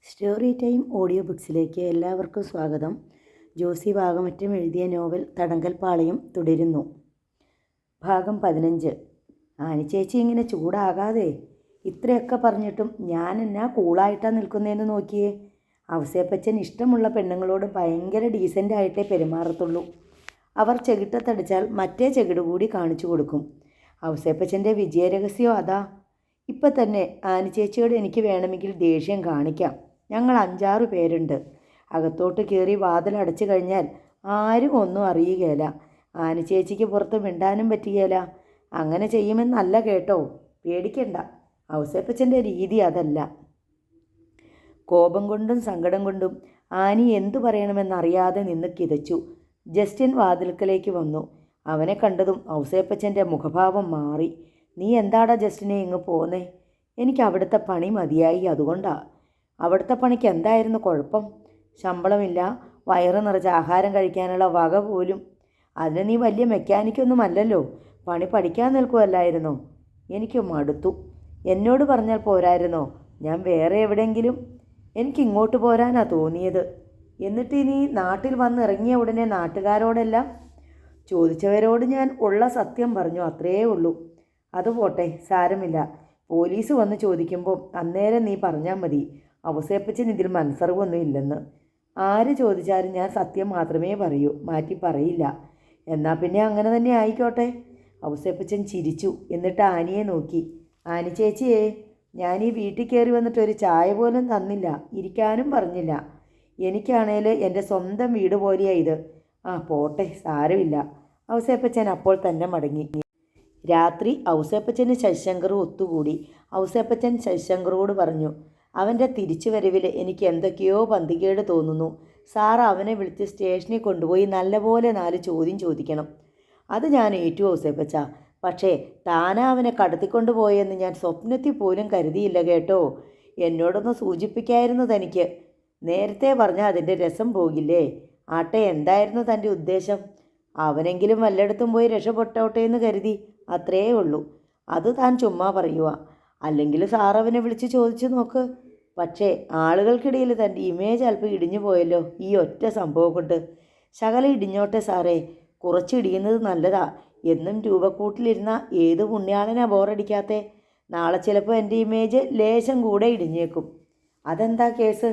Story time audio ബുക്സിലേക്ക് എല്ലാവർക്കും സ്വാഗതം. ജോസി വാഗമറ്റം എഴുതിയ നോവൽ തടങ്കൽപ്പാളയം തുടരുന്നു. ഭാഗം 15. ആനിച്ചേച്ചി ഇങ്ങനെ ചൂടാകാതെ, ഇത്രയൊക്കെ പറഞ്ഞിട്ടും ഞാൻ എന്നാ കൂളായിട്ടാണ് നിൽക്കുന്നതെന്ന് നോക്കിയേ. ഔസേപ്പച്ചൻ ഇഷ്ടമുള്ള പെണ്ണുങ്ങളോട് ഭയങ്കര ഡീസൻ്റായിട്ടേ പെരുമാറത്തുള്ളൂ. അവർ ചെകിട്ടത്തടിച്ചാൽ മറ്റേ ചെകിട് കൂടി കാണിച്ചു കൊടുക്കും. ഔസേപ്പച്ചൻ്റെ വിജയരഹസ്യം അതാ. ഇപ്പം തന്നെ ആനിച്ചേച്ചിയോട് എനിക്ക് വേണമെങ്കിൽ ദേഷ്യം കാണിക്കാം. ഞങ്ങൾ 5-6 പേരുണ്ട്. അകത്തോട്ട് കയറി വാതിലടച്ചു കഴിഞ്ഞാൽ ആരും ഒന്നും അറിയുകയില്ല. ആനിച്ചേച്ചിക്ക് പുറത്ത് മിണ്ടാനും പറ്റുകയില്ല. അങ്ങനെ ചെയ്യുമെന്നല്ല കേട്ടോ, പേടിക്കണ്ട. ഔസേപ്പച്ചൻ്റെ രീതി അതല്ല. കോപം കൊണ്ടും സങ്കടം കൊണ്ടും ആനി എന്തു പറയണമെന്നറിയാതെ നിന്ന് കിതച്ചു. ജസ്റ്റിൻ വാതിൽക്കലേക്ക് വന്നു. അവനെ കണ്ടതും ഔസേപ്പച്ചൻ്റെ മുഖഭാവം മാറി. നീ എന്താടാ ജസ്റ്റിനെ ഇങ്ങ് പോന്നേ? എനിക്ക് അവിടുത്തെ പണി മതിയായി, അതുകൊണ്ടാ. അവിടുത്തെ പണിക്ക് എന്തായിരുന്നു കുഴപ്പം? ശമ്പളമില്ല, വയറ് നിറച്ച് ആഹാരം കഴിക്കാനുള്ള വക പോലും. അതിന് നീ വലിയ മെക്കാനിക്കൊന്നും അല്ലല്ലോ, പണി പഠിക്കാൻ നിൽക്കുമല്ലായിരുന്നോ? എനിക്ക് മടുത്തു. എന്നോട് പറഞ്ഞാൽ പോരായിരുന്നോ? ഞാൻ വേറെ എവിടെയെങ്കിലും. എനിക്കിങ്ങോട്ട് പോരാനാ തോന്നിയത്. എന്നിട്ട് നീ നാട്ടിൽ വന്നിറങ്ങിയ ഉടനെ നാട്ടുകാരോടെല്ലാം ചോദിച്ചവരോട് ഞാൻ ഉള്ള സത്യം പറഞ്ഞു, അത്രയേ ഉള്ളൂ. അത് പോട്ടെ, സാരമില്ല. പോലീസ് വന്ന് ചോദിക്കുമ്പോൾ അന്നേരം നീ പറഞ്ഞാൽ മതി, ഔസേപ്പച്ചൻ ഇതിൽ മനസ്സറിവൊന്നും ഇല്ലെന്ന്. ആര് ചോദിച്ചാലും ഞാൻ സത്യം മാത്രമേ പറയൂ, മാറ്റി പറയില്ല. എന്നാൽ പിന്നെ അങ്ങനെ തന്നെ ആയിക്കോട്ടെ. ഔസേപ്പച്ചൻ ചിരിച്ചു. എന്നിട്ട് ആനിയെ നോക്കി. ആനി ചേച്ചിയേ, ഞാൻ ഈ വീട്ടിൽ കയറി വന്നിട്ട് ഒരു ചായ പോലും തന്നില്ല, ഇരിക്കാനും പറഞ്ഞില്ല. എനിക്കാണേൽ എൻ്റെ സ്വന്തം വീട് പോലെയാണ് ഇത്. ആ പോട്ടെ, സാരമില്ല. ഔസേപ്പച്ചൻ അപ്പോൾ തന്നെ മടങ്ങി. രാത്രി ഔസേപ്പച്ചന് ശശിശങ്കർ ഒത്തുകൂടി. ഔസേപ്പച്ചൻ ശശിശങ്കറോട് പറഞ്ഞു, അവൻ്റെ തിരിച്ചുവരവിൽ എനിക്ക് എന്തൊക്കെയോ പന്തികേട് തോന്നുന്നു. സാറ് അവനെ വിളിച്ച് സ്റ്റേഷനിൽ കൊണ്ടുപോയി നല്ലപോലെ 4 ചോദ്യം ചോദിക്കണം. അത് ഞാൻ ഏറ്റു ഔസേപ്പച്ച. പക്ഷേ താനാ അവനെ കടത്തിക്കൊണ്ട് പോയെന്ന് ഞാൻ സ്വപ്നത്തിൽ പോലും കരുതിയില്ല കേട്ടോ. എന്നോടൊന്ന് സൂചിപ്പിക്കായിരുന്നു തനിക്ക്. നേരത്തെ പറഞ്ഞാൽ അതിൻ്റെ രസം പോകില്ലേ. ആട്ടെ, എന്തായിരുന്നു തൻ്റെ ഉദ്ദേശം? അവനെങ്കിലും വല്ലയിടത്തും പോയി രക്ഷപ്പെട്ടോട്ടെ എന്ന് കരുതി, അത്രയേ ഉള്ളൂ. അത് താൻ ചുമ്മാ പറയുക. അല്ലെങ്കിൽ സാറവനെ വിളിച്ച് ചോദിച്ചു നോക്ക്. പക്ഷേ ആളുകൾക്കിടയിൽ തൻ്റെ ഇമേജ് അല്പം ഇടിഞ്ഞു പോയല്ലോ ഈ ഒറ്റ സംഭവം കൊണ്ട്. ശകലം ഇടിഞ്ഞോട്ടെ സാറേ, കുറച്ച് ഇടിയുന്നത് നല്ലതാ. എന്നും രൂപക്കൂട്ടിലിരുന്ന ഏത് പുണ്യാളനാ ബോറടിക്കാത്തെ? നാളെ ചിലപ്പോൾ എൻ്റെ ഇമേജ് ലേശം കൂടെ ഇടിഞ്ഞേക്കും. അതെന്താ കേസ്?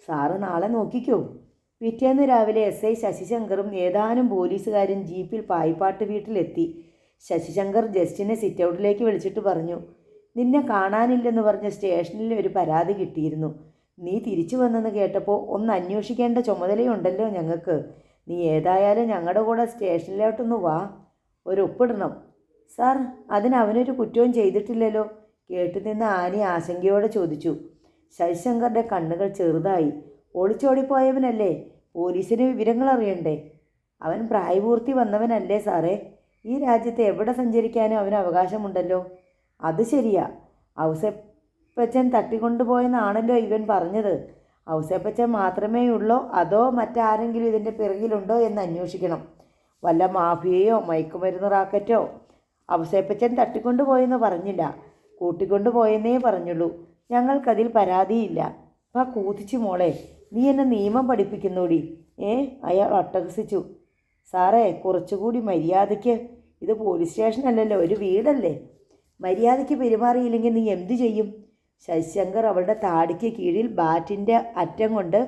സാറ് നാളെ നോക്കിക്കോ. പിറ്റേന്ന് രാവിലെ SI ശശിശങ്കറും ഏതാനും പോലീസുകാരും ജീപ്പിൽ പായിപ്പാട്ട് വീട്ടിലെത്തി. ശശിശങ്കർ ജസ്റ്റിനെ സിറ്റൗട്ടിലേക്ക് വിളിച്ചിട്ട് പറഞ്ഞു, നിന്നെ കാണാനില്ലെന്ന് പറഞ്ഞ് സ്റ്റേഷനിൽ ഒരു പരാതി കിട്ടിയിരുന്നു. നീ തിരിച്ചു വന്നെന്ന് കേട്ടപ്പോൾ ഒന്ന് അന്വേഷിക്കേണ്ട ചുമതലയുണ്ടല്ലോ ഞങ്ങൾക്ക്. നീ ഏതായാലും ഞങ്ങളുടെ കൂടെ സ്റ്റേഷനിലോട്ടൊന്ന് വാ, ഒരു ഒപ്പിടണം. സാർ, അതിന് അവനൊരു കുറ്റവും ചെയ്തിട്ടില്ലല്ലോ? കേട്ടുനിന്ന് ആനി ആശങ്കയോടെ ചോദിച്ചു. ശശിശങ്കറിൻ്റെ കണ്ണുകൾ ചെറുതായി. ഒളിച്ചോടിപ്പോയവനല്ലേ, പോലീസിന് വിവരങ്ങൾ അറിയണ്ടേ? അവൻ പ്രായപൂർത്തി വന്നവനല്ലേ സാറേ? ഈ രാജ്യത്ത് എവിടെ സഞ്ചരിക്കാനും അവന് അവകാശമുണ്ടല്ലോ. അത് ശരിയാ. ഔസേപ്പച്ചൻ തട്ടിക്കൊണ്ടുപോയെന്നാണല്ലോ ഇവൻ പറഞ്ഞത്. ഔസേപ്പച്ചൻ മാത്രമേ ഉള്ളോ അതോ മറ്റാരെങ്കിലും ഇതിൻ്റെ പിറകിലുണ്ടോ എന്ന് അന്വേഷിക്കണം. വല്ല മാഫിയയോ മയക്കുമരുന്ന് റാക്കറ്റോ. ഔസേപ്പച്ചൻ തട്ടിക്കൊണ്ടുപോയെന്ന് പറഞ്ഞില്ല, കൂട്ടിക്കൊണ്ടുപോയെന്നേ പറഞ്ഞുള്ളൂ. ഞങ്ങൾക്കതിൽ പരാതിയില്ല. അപ്പം കൂതിച്ചു മോളെ, നീ എന്നെ നിയമം പഠിപ്പിക്കുന്നോടി. അയാൾ അട്ടഹസിച്ചു. സാറേ, കുറച്ചുകൂടി മര്യാദയ്ക്ക്. ഇത് പോലീസ് സ്റ്റേഷനല്ലല്ലോ, ഒരു വീടല്ലേ. മര്യാദയ്ക്ക് പെരുമാറിയില്ലെങ്കിൽ നീ എന്തു ചെയ്യും? ശശിശങ്കർ അവളുടെ താടിക്ക് കീഴിൽ ബാറ്റിൻ്റെ അറ്റം കൊണ്ട്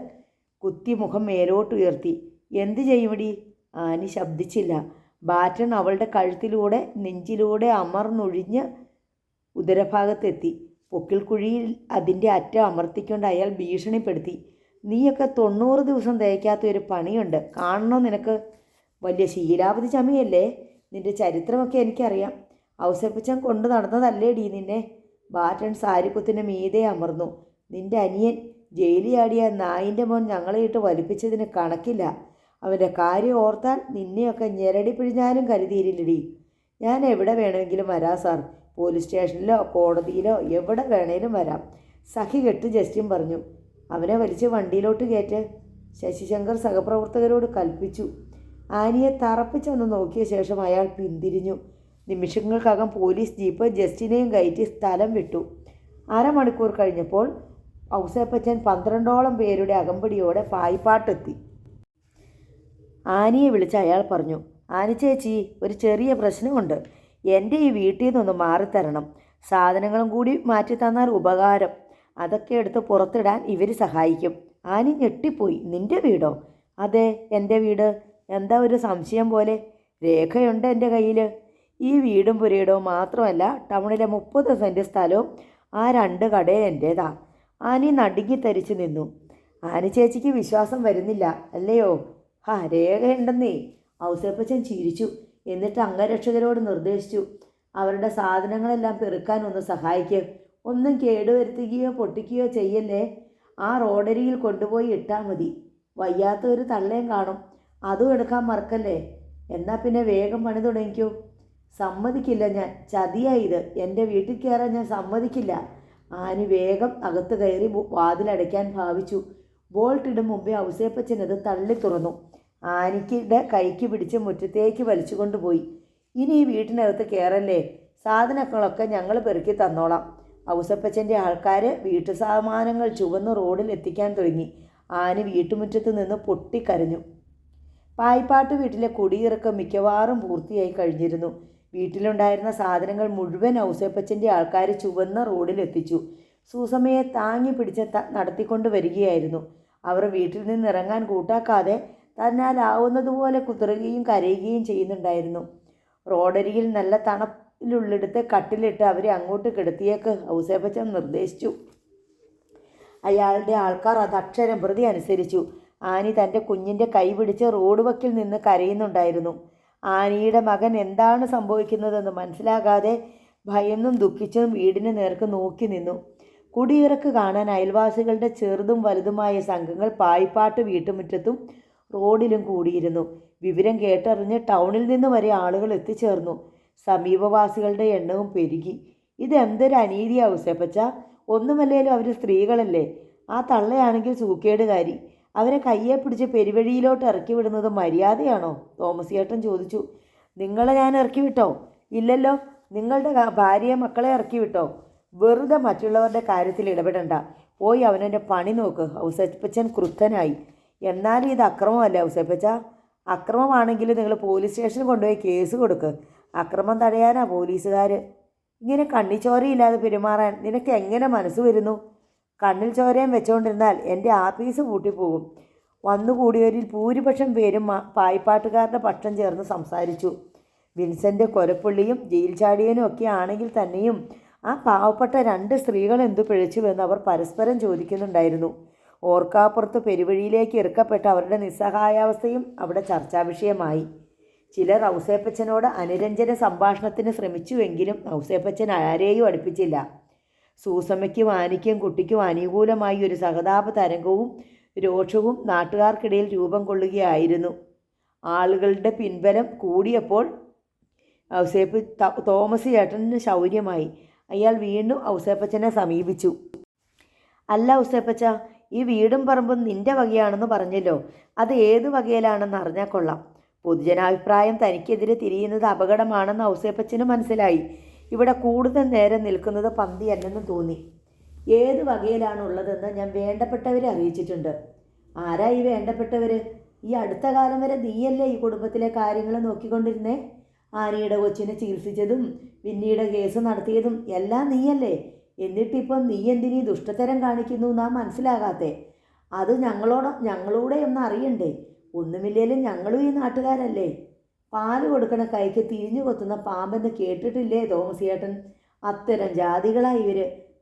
കുത്തി മുഖം മേലോട്ടുയർത്തി. എന്തു ചെയ്യുമടി? ആനി ശബ്ദിച്ചില്ല. ബാറ്റൺ അവളുടെ കഴുത്തിലൂടെ നെഞ്ചിലൂടെ അമർന്നൊഴിഞ്ഞ് ഉദരഭാഗത്തെത്തി. പൊക്കിൾ കുഴിയിൽ അതിൻ്റെ അറ്റം അമർത്തിക്കൊണ്ട് അയാൾ ഭീഷണിപ്പെടുത്തി. നീയൊക്കെ 90 ദിവസം തേക്കാത്ത ഒരു പണിയുണ്ട്, കാണണോ നിനക്ക്? വലിയ ശീലാവധി ചമയല്ലേ? നിൻ്റെ ചരിത്രമൊക്കെ എനിക്കറിയാം. ഔസേപ്പച്ചൻ കൊണ്ടു നടന്നതല്ലേടി നിന്നെ? ബാറ്റൺ സാരിക്കുത്തിന് മീതെ അമർന്നു. നിൻ്റെ അനിയൻ ജയിലിയാടിയ നായിൻ്റെ മോൻ ഞങ്ങളെ ഇട്ട് വലിപ്പിച്ചതിന് കണക്കില്ല. അവൻ്റെ കാര്യം ഓർത്താൽ നിന്നെയൊക്കെ ഞെരടി പിഴിഞ്ഞാലും കരുതിയിരില്ലടി. ഞാൻ എവിടെ വേണമെങ്കിലും വരാം സാർ. പോലീസ് സ്റ്റേഷനിലോ കോടതിയിലോ എവിടെ വേണേലും വരാം. സഖി കെട്ട് ജസ്റ്റിൻ പറഞ്ഞു. അവനെ വലിച്ച് വണ്ടിയിലോട്ട് കയറ്റ്, ശശിശങ്കർ സഹപ്രവർത്തകരോട് കൽപ്പിച്ചു. ആനിയെ തറപ്പിച്ചൊന്ന് നോക്കിയ ശേഷം അയാൾ പിന്തിരിഞ്ഞു. നിമിഷങ്ങൾക്കകം പോലീസ് ജീപ്പ് ജസ്റ്റിനെയും കയറ്റി സ്ഥലം വിട്ടു. 1/2 മണിക്കൂർ കഴിഞ്ഞപ്പോൾ ഔസേപ്പച്ചൻ 12ഓളം പേരുടെ അകമ്പടിയോടെ പായിപ്പാട്ടെത്തി. ആനിയെ വിളിച്ച് അയാൾ പറഞ്ഞു, ആനി ചേച്ചി, ഒരു ചെറിയ പ്രശ്നമുണ്ട്. എൻ്റെ ഈ വീട്ടിൽ നിന്നൊന്ന് മാറിത്തരണം. സാധനങ്ങളും കൂടി മാറ്റി തന്നാൽ ഉപകാരം. അതൊക്കെ എടുത്ത് പുറത്തിടാൻ ഇവർ സഹായിക്കും. ആനി ഞെട്ടിപ്പോയി. നിൻ്റെ വീടോ? അതെ, എൻ്റെ വീട്. എന്താ ഒരു സംശയം പോലെ? രേഖയുണ്ട് എൻ്റെ കയ്യിൽ. ഈ വീടും പുരയിടവും മാത്രമല്ല, ടൗണിലെ 30 സെൻറ്റ് സ്ഥലവും ആ 2 കടയും എൻ്റേതാ. ആനി നടുങ്ങി തരിച്ചു നിന്നു. ആനി ചേച്ചിക്ക് വിശ്വാസം വരുന്നില്ല അല്ലയോ? രേഖയുണ്ടെന്നേ. ഔസേപ്പച്ചൻ ചിരിച്ചു. എന്നിട്ട് അംഗരക്ഷകരോട് നിർദ്ദേശിച്ചു, അവരുടെ സാധനങ്ങളെല്ലാം പെറുക്കാൻ ഒന്ന് സഹായിക്കുക. ഒന്നും കേടുവരുത്തുകയോ പൊട്ടിക്കുകയോ ചെയ്യല്ലേ. ആ റോഡരിയിൽ കൊണ്ടുപോയി ഇട്ടാൽ മതി. വയ്യാത്ത ഒരു തള്ളയും കാണും, അതും എടുക്കാൻ മറക്കല്ലേ. എന്നാൽ പിന്നെ വേഗം പണി തുടങ്ങിക്കൂ. സമ്മതിക്കില്ല ഞാൻ. ചതിയായത്. എൻ്റെ വീട്ടിൽ കയറാൻ ഞാൻ സമ്മതിക്കില്ല. ആനി വേഗം അകത്ത് കയറി വാതിലടയ്ക്കാൻ ഭാവിച്ചു. ബോൾട്ട് ഇടും മുമ്പേ ഔസേപ്പച്ചൻ അത് തള്ളി തുറന്നു. ആനിക്കിടെ കൈക്ക് പിടിച്ച് മുറ്റത്തേക്ക് വലിച്ചുകൊണ്ടുപോയി. ഇനി ഈ വീട്ടിനകത്ത് കയറല്ലേ. സാധനങ്ങളൊക്കെ ഞങ്ങൾ പെറുക്കി തന്നോളാം. ഔസേപ്പച്ചൻ്റെ ആൾക്കാർ വീട്ടുസാമാനങ്ങൾ ചുവന്ന് റോഡിൽ എത്തിക്കാൻ തുടങ്ങി. ആനി വീട്ടുമുറ്റത്ത് നിന്ന് പൊട്ടിക്കരഞ്ഞു. പായിപ്പാട്ട് വീട്ടിലെ കുടിയിറക്കം മിക്കവാറും പൂർത്തിയായി കഴിഞ്ഞിരുന്നു. വീട്ടിലുണ്ടായിരുന്ന സാധനങ്ങൾ മുഴുവൻ ഔസേപ്പച്ചൻ്റെ ആൾക്കാർ ചുവന്ന റോഡിൽ എത്തിച്ചു. സൂസമ്മയെ താങ്ങി പിടിച്ച് നടത്തിക്കൊണ്ട് വരികയായിരുന്നു. അവർ വീട്ടിൽ നിന്ന് ഇറങ്ങാൻ കൂട്ടാക്കാതെ തന്നാലാവുന്നതുപോലെ കുതിറുകയും കരയുകയും ചെയ്യുന്നുണ്ടായിരുന്നു. റോഡരികിൽ നല്ല തണുപ്പിലുള്ളിടത്ത് കട്ടിലിട്ട് അവരെ അങ്ങോട്ട് കിടത്തിയേക്ക് ഔസേപ്പച്ചൻ നിർദ്ദേശിച്ചു. അയാളുടെ ആൾക്കാർ അതക്ഷരം പ്രതി അനുസരിച്ചു. ആനി തൻ്റെ കുഞ്ഞിൻ്റെ കൈ പിടിച്ച് റോഡ് വക്കിൽ നിന്ന് കരയുന്നുണ്ടായിരുന്നു. ആനിയുടെ മകൻ എന്താണ് സംഭവിക്കുന്നതെന്ന് മനസ്സിലാകാതെ ഭയന്നും ദുഃഖിച്ചും വീടിന് നേർക്ക് നോക്കി നിന്നു. കുടിയിറക്ക് കാണാൻ അയൽവാസികളുടെ ചെറുതും വലുതുമായ സംഘങ്ങൾ പായിപ്പാട്ട് വീട്ടുമുറ്റത്തും റോഡിലും കൂടിയിരുന്നു. വിവരം കേട്ടറിഞ്ഞ് ടൗണിൽ നിന്ന് വരെ ആളുകൾ എത്തിച്ചേർന്നു. സമീപവാസികളുടെ എണ്ണവും പെരുകി. ഇതെന്തൊരു അനീതി ഔസേപ്പച്ച. ഒന്നുമല്ലേലും അവർ സ്ത്രീകളല്ലേ. ആ തള്ളയാണെങ്കിൽ സൂക്കേടുകാരി. അവരെ കയ്യെ പിടിച്ച് പെരുവഴിയിലോട്ട് ഇറക്കി വിടുന്നത് മര്യാദയാണോ? തോമസ് ചേട്ടൻ ചോദിച്ചു. നിങ്ങളെ ഞാൻ ഇറക്കി വിട്ടോ? ഇല്ലല്ലോ. നിങ്ങളുടെ ഭാര്യയെ മക്കളെ ഇറക്കി വിട്ടോ? വെറുതെ മറ്റുള്ളവരുടെ കാര്യത്തിൽ ഇടപെടണ്ട. പോയി അവനെൻ്റെ പണി നോക്ക്. ഔസേപ്പച്ചൻ ക്രുദ്ധനായി. എന്നാലും ഇത് അക്രമമല്ലേ ഔസേപ്പച്ച? അക്രമമാണെങ്കിൽ നിങ്ങൾ പോലീസ് സ്റ്റേഷനിൽ കൊണ്ടുപോയി കേസ് കൊടുക്ക്. അക്രമം തടയാനാ പോലീസുകാർ. ഇങ്ങനെ കണ്ണിച്ചോരയില്ലാതെ പെരുമാറാൻ നിനക്ക് എങ്ങനെ മനസ്സ് വരുന്നു? കണ്ണിൽ ചോരയും വെച്ചുകൊണ്ടിരുന്നാൽ എൻ്റെ ആഫീസ് പൂട്ടിപ്പോകും. വന്നുകൂടിയവരിൽ ഭൂരിപക്ഷം പേരും പായിപ്പാട്ടുകാരുടെ പക്ഷം ചേർന്ന് സംസാരിച്ചു. വിൻസെൻ്റ് കൊലപ്പുള്ളിയും ജയിൽ ചാടിയനും ഒക്കെ ആണെങ്കിൽ തന്നെയും ആ പാവപ്പെട്ട 2 സ്ത്രീകൾ എന്തു പിഴച്ചുവെന്ന് അവർ പരസ്പരം ചോദിക്കുന്നുണ്ടായിരുന്നു. ഓർക്കാപ്പുറത്ത് പെരുവഴിയിലേക്ക് ഇറക്കപ്പെട്ട അവരുടെ നിസ്സഹായാവസ്ഥയും അവിടെ ചർച്ചാ വിഷയമായി. ചിലർ ഔസേപ്പച്ചനോട് അനുരഞ്ജന സംഭാഷണത്തിന് ശ്രമിച്ചുവെങ്കിലും ഔസേപ്പച്ചൻ ആരെയും അടുപ്പിച്ചില്ല. സൂസമ്മയ്ക്കും ആനിക്കും കുട്ടിക്കും അനുകൂലമായി ഒരു സഹതാപ തരംഗവും രോഷവും നാട്ടുകാർക്കിടയിൽ രൂപം കൊള്ളുകയായിരുന്നു. ആളുകളുടെ പിൻബലം കൂടിയപ്പോൾ തോമസ് ചേട്ടന് ശൗര്യമായി. അയാൾ വീണ്ടും ഔസേപ്പച്ചനെ സമീപിച്ചു. അല്ല ഔസേപ്പച്ച, ഈ വീടും പറമ്പും നിൻ്റെ വകയാണെന്ന് പറഞ്ഞല്ലോ. അത് ഏത് വകയിലാണെന്ന് അറിഞ്ഞാൽ കൊള്ളാം. പൊതുജനാഭിപ്രായം തനിക്കെതിരെ തിരിയുന്നത് അപകടമാണെന്ന് ഔസേപ്പച്ചന് മനസ്സിലായി. ഇവിടെ കൂടുതൽ നേരം നിൽക്കുന്നത് പന്തിയല്ലെന്ന് തോന്നി. ഏത് വകയിലാണുള്ളതെന്ന് ഞാൻ വേണ്ടപ്പെട്ടവരെ അറിയിച്ചിട്ടുണ്ട്. ആരാ ഈ വേണ്ടപ്പെട്ടവർ? ഈ അടുത്ത കാലം വരെ നീയല്ലേ ഈ കുടുംബത്തിലെ കാര്യങ്ങൾ നോക്കിക്കൊണ്ടിരുന്നേ? ആനിയുടെ കൊച്ചിനെ ചികിത്സിച്ചതും പിന്നീട് കേസ് നടത്തിയതും എല്ലാം നീയല്ലേ? എന്നിട്ടിപ്പം നീ എന്തിനീ ദുഷ്ടതരം കാണിക്കുന്നു എന്നാ മനസ്സിലാകാത്തെ? അത് ഞങ്ങളൂടെ ഒന്ന് അറിയണ്ടേ? ഒന്നുമില്ലേലും ഞങ്ങളും ഈ നാട്ടുകാരല്ലേ. പാല് കൊടുക്കണ കൈക്ക് തിരിഞ്ഞു കൊത്തുന്ന പാമ്പെന്ന് കേട്ടിട്ടില്ലേ തോമസ് ചേട്ടൻ? അത്തരം ജാതികളാണ് ഇവർ.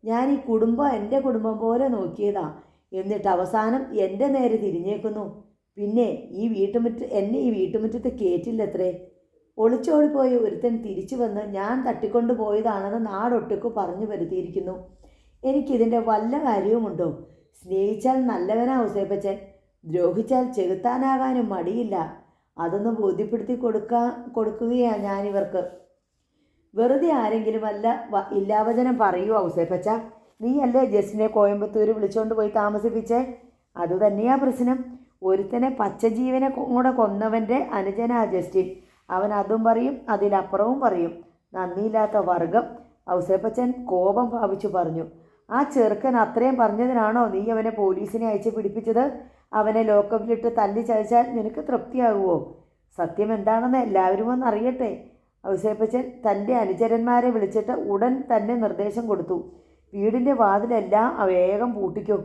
ഞാൻ ഈ കുടുംബം എൻ്റെ കുടുംബം പോലെ നോക്കിയതാ. എന്നിട്ട് അവസാനം എൻ്റെ നേരെ തിരിഞ്ഞേക്കുന്നു. പിന്നെ എന്നെ ഈ വീട്ടുമുറ്റത്ത് കേറ്റില്ലത്രേ. ഒളിച്ചോടിപ്പോയ ഒരുത്തൻ തിരിച്ചു വന്ന് ഞാൻ തട്ടിക്കൊണ്ടു പോയതാണെന്ന് നാടൊട്ടുക്ക് പറഞ്ഞു വരുത്തിയിരിക്കുന്നു. എനിക്കിതിൻ്റെ വല്ല കാര്യവുമുണ്ടോ? സ്നേഹിച്ചാൽ നല്ലവനാ ഔസേപ്പച്ചൻ, ദ്രോഹിച്ചാൽ ചെകുത്താനാകാനും മടിയില്ല. അതൊന്ന് ബോധ്യപ്പെടുത്തി കൊടുക്കുകയാണ് ഞാനിവർക്ക്. വെറുതെ ആരെങ്കിലും ഇല്ലാവചനം പറയൂ ഔസേപ്പച്ച. നീയല്ലേ ജസ്റ്റിനെ കോയമ്പത്തൂർ വിളിച്ചുകൊണ്ട് പോയി താമസിപ്പിച്ചേ? അതുതന്നെയാ പ്രശ്നം. ഒരുത്തനെ പച്ചജീവനെ കൂടെ കൊന്നവൻ്റെ അനുജനാ ജസ്റ്റിൻ. അവൻ അതും പറയും, അതിലപ്പുറവും പറയും. നന്ദിയില്ലാത്ത വർഗം. ഔസേപ്പച്ചൻ കോപം ഭാവിച്ചു പറഞ്ഞു. ആ ചെറുക്കൻ അത്രയും പറഞ്ഞതിനാണോ നീ അവനെ പോലീസിനെ അയച്ച് പിടിപ്പിച്ചത്? അവനെ ലോക്കപ്പിലിട്ട് തല്ലി ചതച്ചാൽ നിനക്ക് തൃപ്തിയാകുമോ? സത്യം എന്താണെന്ന് എല്ലാവരും ഒന്ന് അറിയട്ടെ. ഔസേപ്പച്ചൻ തൻ്റെ അനുചരന്മാരെ വിളിച്ചിട്ട് ഉടൻ തന്നെ നിർദ്ദേശം കൊടുത്തു. വീടിൻ്റെ വാതിലെല്ലാം വേഗം പൂട്ടിക്കോ.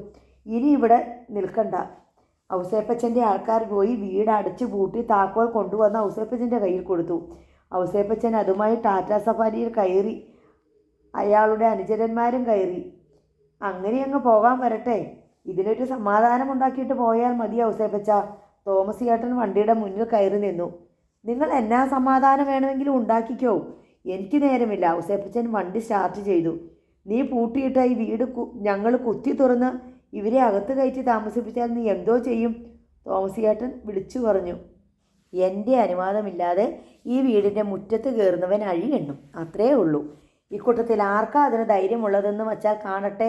ഇനി ഇവിടെ നിൽക്കണ്ട. ഔസേപ്പച്ചൻ്റെ ആൾക്കാർ പോയി വീട് അടച്ചു പൂട്ടി താക്കോൽ കൊണ്ടുവന്ന് ഔസേപ്പച്ചൻ്റെ കയ്യിൽ കൊടുത്തു. ഔസേപ്പച്ചൻ അതുമായി ടാറ്റ സഫാരിയിൽ കയറി. അയാളുടെ അനുചരന്മാരും കയറി. അങ്ങനെ അങ്ങ് പോകാൻ വരട്ടെ. ഇതിനൊരു സമാധാനമുണ്ടാക്കിയിട്ട് പോയാൽ മതി ഔസേപ്പച്ച. തോമസ് ചേട്ടൻ വണ്ടിയുടെ മുന്നിൽ കയറി നിന്നു. നിങ്ങൾ എന്നാ സമാധാനം വേണമെങ്കിലും ഉണ്ടാക്കിക്കോ, എനിക്ക് നേരമില്ല. ഔസേപ്പച്ചൻ വണ്ടി സ്റ്റാർട്ട് ചെയ്തു. നീ പൂട്ടിയിട്ട ഈ വീട് ഞങ്ങൾ കുത്തി തുറന്ന് ഇവരെ അകത്ത് കയറ്റി താമസിപ്പിച്ചാൽ നീ എന്തോ ചെയ്യും? തോമസ് ചേട്ടൻ വിളിച്ചു പറഞ്ഞു. എൻ്റെ അനുവാദമില്ലാതെ ഈ വീടിൻ്റെ മുറ്റത്ത് കയറുന്നവൻ അഴിയെണ്ണും, അത്രേ ഉള്ളൂ. ഇക്കൂട്ടത്തിൽ ആർക്കാ അതിന് ധൈര്യമുള്ളതെന്ന് വച്ചാൽ കാണട്ടെ.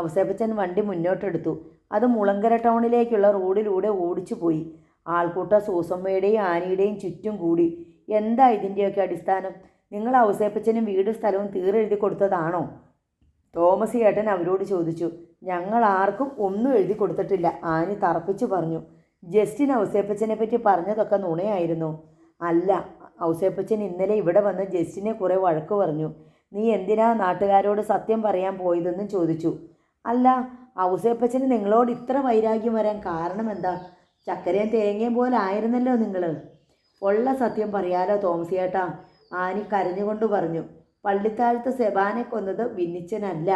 ഔസേപ്പച്ചൻ വണ്ടി മുന്നോട്ടെടുത്തു. അത് മുളങ്കര ടൗണിലേക്കുള്ള റോഡിലൂടെ ഓടിച്ചു പോയി. ആൾക്കൂട്ടം സൂസമ്മയുടെയും ആനിയുടെയും ചുറ്റും കൂടി. എന്താ ഇതിൻ്റെയൊക്കെ അടിസ്ഥാനം? നിങ്ങൾ ഔസേപ്പച്ചനും വീടും സ്ഥലവും തീരെഴുതി കൊടുത്തതാണോ? തോമസ് ചേട്ടൻ അവരോട് ചോദിച്ചു. ഞങ്ങൾ ആർക്കും ഒന്നും എഴുതി കൊടുത്തിട്ടില്ല, ആനി തറപ്പിച്ചു പറഞ്ഞു. ജസ്റ്റിൻ ഔസേപ്പച്ചനെ പറ്റി പറഞ്ഞതൊക്കെ നുണയായിരുന്നു. അല്ല, ഔസേപ്പച്ചൻ ഇന്നലെ ഇവിടെ വന്ന് ജസ്റ്റിനെ കുറേ വഴക്ക് പറഞ്ഞു. നീ എന്തിനാ നാട്ടുകാരോട് സത്യം പറയാൻ പോയതെന്നും ചോദിച്ചു. അല്ല, ഔസേപ്പച്ചന് നിങ്ങളോട് ഇത്ര വൈരാഗ്യം വരാൻ കാരണം എന്താ? ചക്കരയും തേങ്ങയും പോലെ ആയിരുന്നല്ലോ നിങ്ങൾ. ഉള്ള സത്യം പറയാലോ തോമസ് ചേട്ടാ, ആനി കരഞ്ഞുകൊണ്ട് പറഞ്ഞു. പള്ളിത്താഴത്ത് സെബാനെ കൊന്നത് വിന്നിച്ചനല്ല,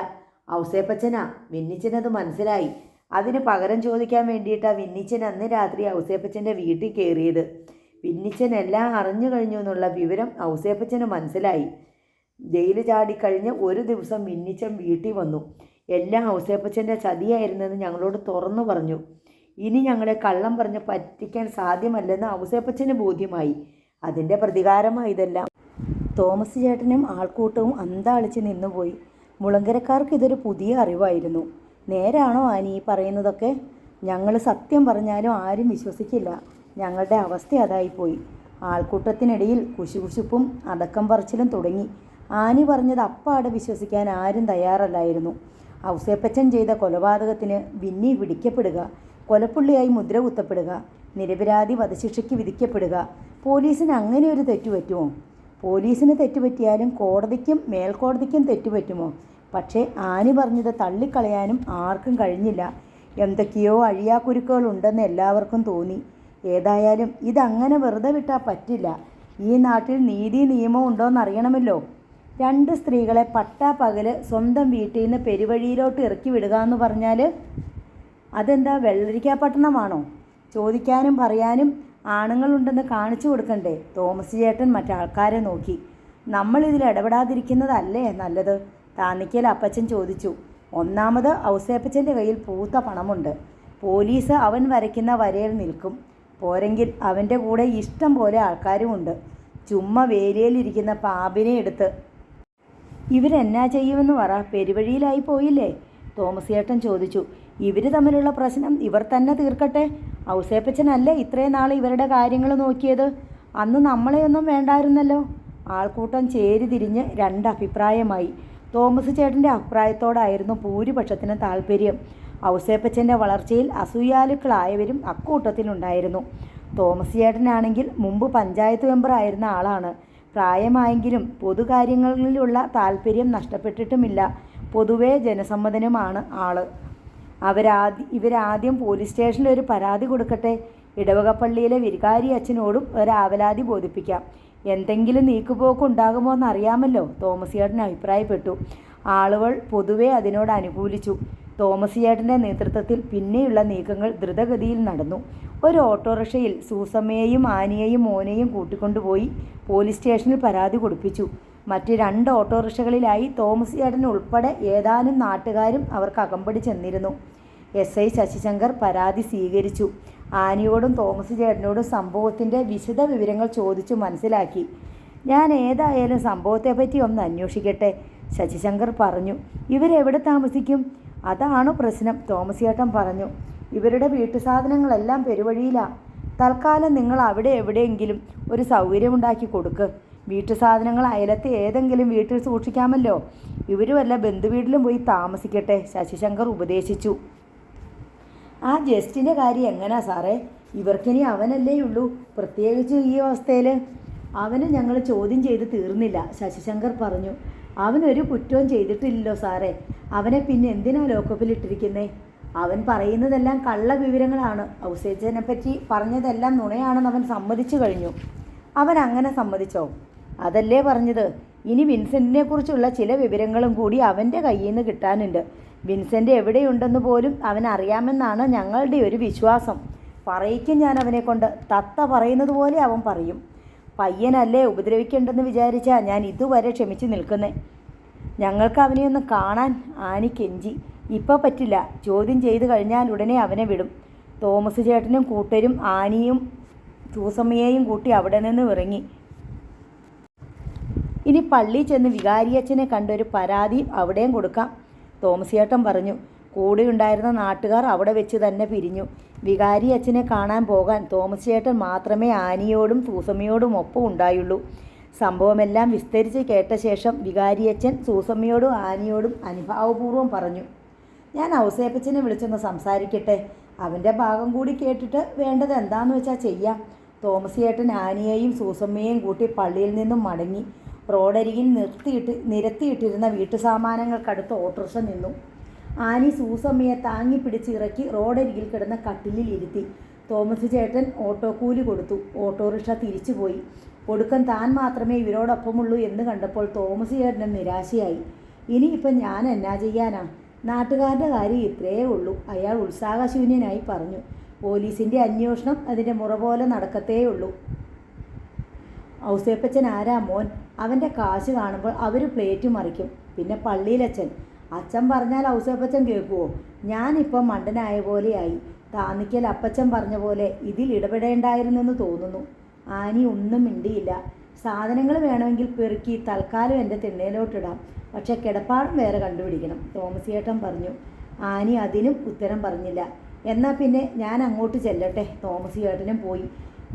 ഔസേപ്പച്ചനാ. വിന്നിച്ചനത് മനസ്സിലായി. അതിന് പകരം ചോദിക്കാൻ വേണ്ടിയിട്ടാണ് വിന്നിച്ചൻ അന്ന് രാത്രി ഔസേപ്പച്ചൻ്റെ വീട്ടിൽ കയറിയത്. വിന്നിച്ചൻ എല്ലാം അറിഞ്ഞു കഴിഞ്ഞു എന്നുള്ള വിവരം ഔസേപ്പച്ചന് മനസ്സിലായി. ജയില് ചാടിക്കഴിഞ്ഞ് ഒരു ദിവസം വിന്നിച്ചൻ വീട്ടിൽ വന്നു. എല്ലാം ഔസേപ്പച്ചൻ്റെ ചതിയായിരുന്നെന്ന് ഞങ്ങളോട് തുറന്നു പറഞ്ഞു. ഇനി ഞങ്ങളെ കള്ളം പറഞ്ഞ് പറ്റിക്കാൻ സാധ്യമല്ലെന്ന് ഔസേപ്പച്ചന് ബോധ്യമായി. അതിൻ്റെ പ്രതികാരമായി ഇതെല്ലാം. തോമസ് ചേട്ടനും ആൾക്കൂട്ടവും അന്താളിച്ച് നിന്നുപോയി. മുളങ്കരക്കാർക്ക് ഇതൊരു പുതിയ അറിവായിരുന്നു. നേരാണോ ആനി ഈ പറയുന്നതൊക്കെ? ഞങ്ങൾ സത്യം പറഞ്ഞാലും ആരും വിശ്വസിക്കില്ല. ഞങ്ങളുടെ അവസ്ഥ അതായിപ്പോയി. ആൾക്കൂട്ടത്തിനിടയിൽ കുശുകുശുപ്പും അടക്കം പറച്ചിലും തുടങ്ങി. ആനി പറഞ്ഞത് അപ്പാടെ വിശ്വസിക്കാൻ ആരും തയ്യാറല്ലായിരുന്നു. ഔസേപ്പച്ചൻ ചെയ്ത കൊലപാതകത്തിന് വിന്നി പിടിക്കപ്പെടുക, കൊലപ്പുള്ളിയായി മുദ്ര കുത്തപ്പെടുക, നിരപരാധി വധശിക്ഷയ്ക്ക് വിധിക്കപ്പെടുക. പോലീസിന് അങ്ങനെ ഒരു തെറ്റുപറ്റുമോ? പോലീസിന് തെറ്റുപറ്റിയാലും കോടതിക്കും മേൽക്കോടതിക്കും തെറ്റുപറ്റുമോ? പക്ഷേ ആനി പറഞ്ഞത് തള്ളിക്കളയാനും ആർക്കും കഴിഞ്ഞില്ല. എന്തൊക്കെയോ അഴിയാക്കുരുക്കുകളുണ്ടെന്ന് എല്ലാവർക്കും തോന്നി. ഏതായാലും ഇതങ്ങനെ വെറുതെ വിട്ടാൽ പറ്റില്ല. ഈ നാട്ടിൽ നീതി നിയമം ഉണ്ടോയെന്നറിയണമല്ലോ. 2 സ്ത്രീകളെ പട്ടാപ്പകല് സ്വന്തം വീട്ടിൽ നിന്ന് പെരുവഴിയിലോട്ട് ഇറക്കി വിടുക എന്ന് പറഞ്ഞാൽ അതെന്താ വെള്ളരിക്കാപട്ടണമാണോ? ചോദിക്കാനും പറയാനും ആണുങ്ങളുണ്ടെന്ന് കാണിച്ചു കൊടുക്കണ്ടേ? തോമസ് ചേട്ടൻ മറ്റാൾക്കാരെ നോക്കി. നമ്മളിതിൽ ഇടപെടാതിരിക്കുന്നതല്ലേ നല്ലത്? താന്നിക്കൽ അപ്പച്ചൻ ചോദിച്ചു. ഒന്നാമത് ഔസേപ്പച്ചൻ്റെ കയ്യിൽ പൂത്ത പണമുണ്ട്. പോലീസ് അവൻ വരയ്ക്കുന്ന വരയിൽ നിൽക്കും. പോരെങ്കിൽ അവൻ്റെ കൂടെ ഇഷ്ടം പോലെ ആൾക്കാരുമുണ്ട്. ചുമ്മാ വേലിയിലിരിക്കുന്ന പാമ്പിനെ എടുത്ത് ഇവരെന്നാ ചെയ്യുമെന്ന് പറ? പെരുവഴിയിലായി പോയില്ലേ? തോമസ് ചേട്ടൻ ചോദിച്ചു. ഇവർ തമ്മിലുള്ള പ്രശ്നം ഇവർ തന്നെ തീർക്കട്ടെ. ഔസേപ്പച്ചനല്ലേ ഇത്രയും നാൾ ഇവരുടെ കാര്യങ്ങൾ നോക്കിയത്? അന്ന് നമ്മളെയൊന്നും വേണ്ടായിരുന്നല്ലോ. ആൾക്കൂട്ടം ചേരി തിരിഞ്ഞ് 2 അഭിപ്രായമായി. തോമസ് ചേട്ടൻ്റെ അഭിപ്രായത്തോടായിരുന്നു ഭൂരിപക്ഷത്തിന് താല്പര്യം. ഔസേപ്പച്ചൻ്റെ വളർച്ചയിൽ അസൂയാലുക്കളായവരും അക്കൂട്ടത്തിലുണ്ടായിരുന്നു. തോമസ് ചേട്ടനാണെങ്കിൽ മുമ്പ് പഞ്ചായത്ത് മെമ്പറായിരുന്ന ആളാണ്. പ്രായമായെങ്കിലും പൊതുകാര്യങ്ങളിലുള്ള താല്പര്യം നഷ്ടപ്പെട്ടിട്ടുമില്ല. പൊതുവേ ജനസമ്മതനുമാണ് ആള്. ഇവരാദ്യം പോലീസ് സ്റ്റേഷനിൽ ഒരു പരാതി കൊടുക്കട്ടെ. ഇടവകപ്പള്ളിയിലെ വികാരി അച്ഛനോടും ഒരാവലാതി ബോധിപ്പിക്കാം. എന്തെങ്കിലും നീക്കുപോക്ക് ഉണ്ടാകുമോ എന്നറിയാമല്ലോ. തോമസ് ചേട്ടൻ അഭിപ്രായപ്പെട്ടു. ആളുകൾ പൊതുവെ അതിനോട് അനുകൂലിച്ചു. തോമസ് ചേട്ടൻ്റെ നേതൃത്വത്തിൽ പിന്നെയുള്ള നീക്കങ്ങൾ ദ്രുതഗതിയിൽ നടന്നു. ഒരു ഓട്ടോറിക്ഷയിൽ സൂസമ്മയെയും ആനിയെയും മോനെയും കൂട്ടിക്കൊണ്ടുപോയി പോലീസ് സ്റ്റേഷനിൽ പരാതി കൊടുപ്പിച്ചു. മറ്റ് 2 ഓട്ടോറിക്ഷകളിലായി തോമസ് ചേട്ടൻ ഉൾപ്പെടെ ഏതാനും നാട്ടുകാരും അവർക്ക് അകമ്പടി ചെന്നിരുന്നു. SI ശശിശങ്കർ പരാതി സ്വീകരിച്ചു. ആനിയോടും തോമസ് ചേട്ടനോടും സംഭവത്തിൻ്റെ വിശദ വിവരങ്ങൾ ചോദിച്ചു മനസ്സിലാക്കി. ഞാൻ ഏതായാലും സംഭവത്തെപ്പറ്റി ഒന്ന് അന്വേഷിക്കട്ടെ, ശശിശങ്കർ പറഞ്ഞു. ഇവരെവിടെ താമസിക്കും? അതാണ് പ്രശ്നം, തോമസ് ചേട്ടൻ പറഞ്ഞു. ഇവരുടെ വീട്ടുസാധനങ്ങളെല്ലാം പെരുവഴിയിലാണ്. തൽക്കാലം നിങ്ങൾ അവിടെ എവിടെയെങ്കിലും ഒരു സൗകര്യമുണ്ടാക്കി കൊടുക്ക്. വീട്ടുസാധനങ്ങൾ അയലത്തെ ഏതെങ്കിലും വീട്ടിൽ സൂക്ഷിക്കാമല്ലോ. ഇവർ വല്ല ബന്ധുവീട്ടിലും പോയി താമസിക്കട്ടെ, ശശിശങ്കർ ഉപദേശിച്ചു. ആ ജസ്റ്റിൻ്റെ കാര്യം എങ്ങനെയാ സാറേ? ഇവർക്കിനി അവനല്ലേ ഉള്ളൂ, പ്രത്യേകിച്ച് ഈ അവസ്ഥയിൽ. അവന് ഞങ്ങൾ ചോദ്യം ചെയ്ത് തീർന്നില്ല, ശശിശങ്കർ പറഞ്ഞു. അവനൊരു കുറ്റവും ചെയ്തിട്ടില്ലല്ലോ സാറേ. അവനെ പിന്നെ എന്തിനാ ലോക്കപ്പിലിട്ടിരിക്കുന്നേ? അവൻ പറയുന്നതെല്ലാം കള്ള വിവരങ്ങളാണ്. ഔസേപ്പച്ചനെ പറ്റി പറഞ്ഞതെല്ലാം നുണയാണെന്ന് അവൻ സമ്മതിച്ചു കഴിഞ്ഞു. അവൻ അങ്ങനെ സമ്മതിച്ചോ? അതല്ലേ പറഞ്ഞത്. ഇനി വിൻസെൻറ്റിനെ കുറിച്ചുള്ള ചില വിവരങ്ങളും കൂടി അവൻ്റെ കയ്യിൽ നിന്ന് കിട്ടാനുണ്ട്. വിൻസെൻ്റ് എവിടെയുണ്ടെന്ന് പോലും അവൻ അറിയാമെന്നാണ് ഞങ്ങളുടെ ഒരു വിശ്വാസം. പറയിക്കും ഞാൻ അവനെ കൊണ്ട്. തത്ത പറയുന്നത് പോലെ അവൻ പറയും. പയ്യനല്ലേ, ഉപദ്രവിക്കേണ്ടെന്ന് വിചാരിച്ചാൽ ഞാൻ ഇതുവരെ ക്ഷമിച്ച് നിൽക്കുന്നേ. ഞങ്ങൾക്ക് അവനെ ഒന്ന് കാണാൻ ആനി കെഞ്ചി. ഇപ്പോൾ പറ്റില്ല, ചോദ്യം ചെയ്ത് കഴിഞ്ഞാൽ ഉടനെ അവനെ വിടും. തോമസ് ചേട്ടനും കൂട്ടരും ആനിയും സൂസമ്മയെയും കൂട്ടി അവിടെ നിന്ന് ഇറങ്ങി. ഇനി പള്ളിയിൽ ചെന്ന് വികാരിയച്ഛനെ കണ്ടൊരു പരാതി അവിടെയും കൊടുക്കാം, തോമസ് ചേട്ടൻ പറഞ്ഞു. കൂടെയുണ്ടായിരുന്ന നാട്ടുകാർ അവിടെ വെച്ച് തന്നെ പിരിഞ്ഞു. വികാരി അച്ഛനെ കാണാൻ പോകാൻ തോമസ് ചേട്ടൻ മാത്രമേ ആനിയോടും സൂസമ്മയോടും ഒപ്പം ഉണ്ടായുള്ളൂ. സംഭവമെല്ലാം വിസ്തരിച്ച് കേട്ട ശേഷം വികാരിയച്ഛൻ സൂസമ്മയോടും ആനിയോടും അനുഭാവപൂർവ്വം പറഞ്ഞു, ഞാൻ ഔസേപ്പച്ചനെ വിളിച്ചൊന്ന് സംസാരിക്കട്ടെ. അവൻ്റെ ഭാഗം കൂടി കേട്ടിട്ട് വേണ്ടത് എന്താണെന്ന് വെച്ചാൽ ചെയ്യാം. തോമസ് ചേട്ടൻ ആനിയെയും സൂസമ്മയെയും കൂട്ടി പള്ളിയിൽ നിന്നും മടങ്ങി. റോഡരികിൽ നിരത്തിയിട്ടിരുന്ന വീട്ടുസാമാനങ്ങൾക്കടുത്ത് ഓട്ടോറിക്ഷ നിന്നു. ആനി സൂസമ്മയെ താങ്ങി പിടിച്ച് ഇറക്കി റോഡരികിൽ കിടന്ന കട്ടിലിൽ ഇരുത്തി. തോമസ് ചേട്ടൻ ഓട്ടോ കൂലി കൊടുത്തു. ഓട്ടോറിക്ഷ തിരിച്ചുപോയി. ഒടുക്കം താൻ മാത്രമേ ഇവരോടൊപ്പമുള്ളൂ എന്ന് കണ്ടപ്പോൾ തോമസ് ചേട്ടന് നിരാശയായി. ഇനിയിപ്പം ഞാൻ എന്നാ ചെയ്യാനാ? നാട്ടുകാരുടെ കാര്യം ഇത്രയേ ഉള്ളൂ, അയാൾ ഉത്സാഹശൂന്യനായി പറഞ്ഞു. പോലീസിൻ്റെ അന്വേഷണം അതിൻ്റെ മുറ പോലെ നടക്കത്തേ ഉള്ളൂ. ഔസേപ്പച്ചൻ ആരാ മോൻ? അവൻ്റെ കാശ് കാണുമ്പോൾ അവർ പ്ലേറ്റ് മറിക്കും. പിന്നെ പള്ളിയിലച്ഛൻ. അച്ഛൻ പറഞ്ഞാൽ ഔസേപ്പച്ചൻ കേൾക്കുമോ? ഞാനിപ്പം മണ്ടനായ പോലെയായി. താന്നിക്കൽ അപ്പച്ചൻ പറഞ്ഞ പോലെ ഇതിൽ ഇടപെടേണ്ടായിരുന്നെന്ന് തോന്നുന്നു. ആനി ഒന്നും മിണ്ടിയില്ല. സാധനങ്ങൾ വേണമെങ്കിൽ പെറുക്കി തൽക്കാലം എൻ്റെ തിണ്ണയിലോട്ടിടാം, പക്ഷെ കിടപ്പാടം വേറെ കണ്ടുപിടിക്കണം, തോമസ് ചേട്ടൻ പറഞ്ഞു. ആനി അതിനും ഉത്തരം പറഞ്ഞില്ല. എന്നാൽ പിന്നെ ഞാൻ അങ്ങോട്ട് ചെല്ലട്ടെ. തോമസ് ചേട്ടനും പോയി.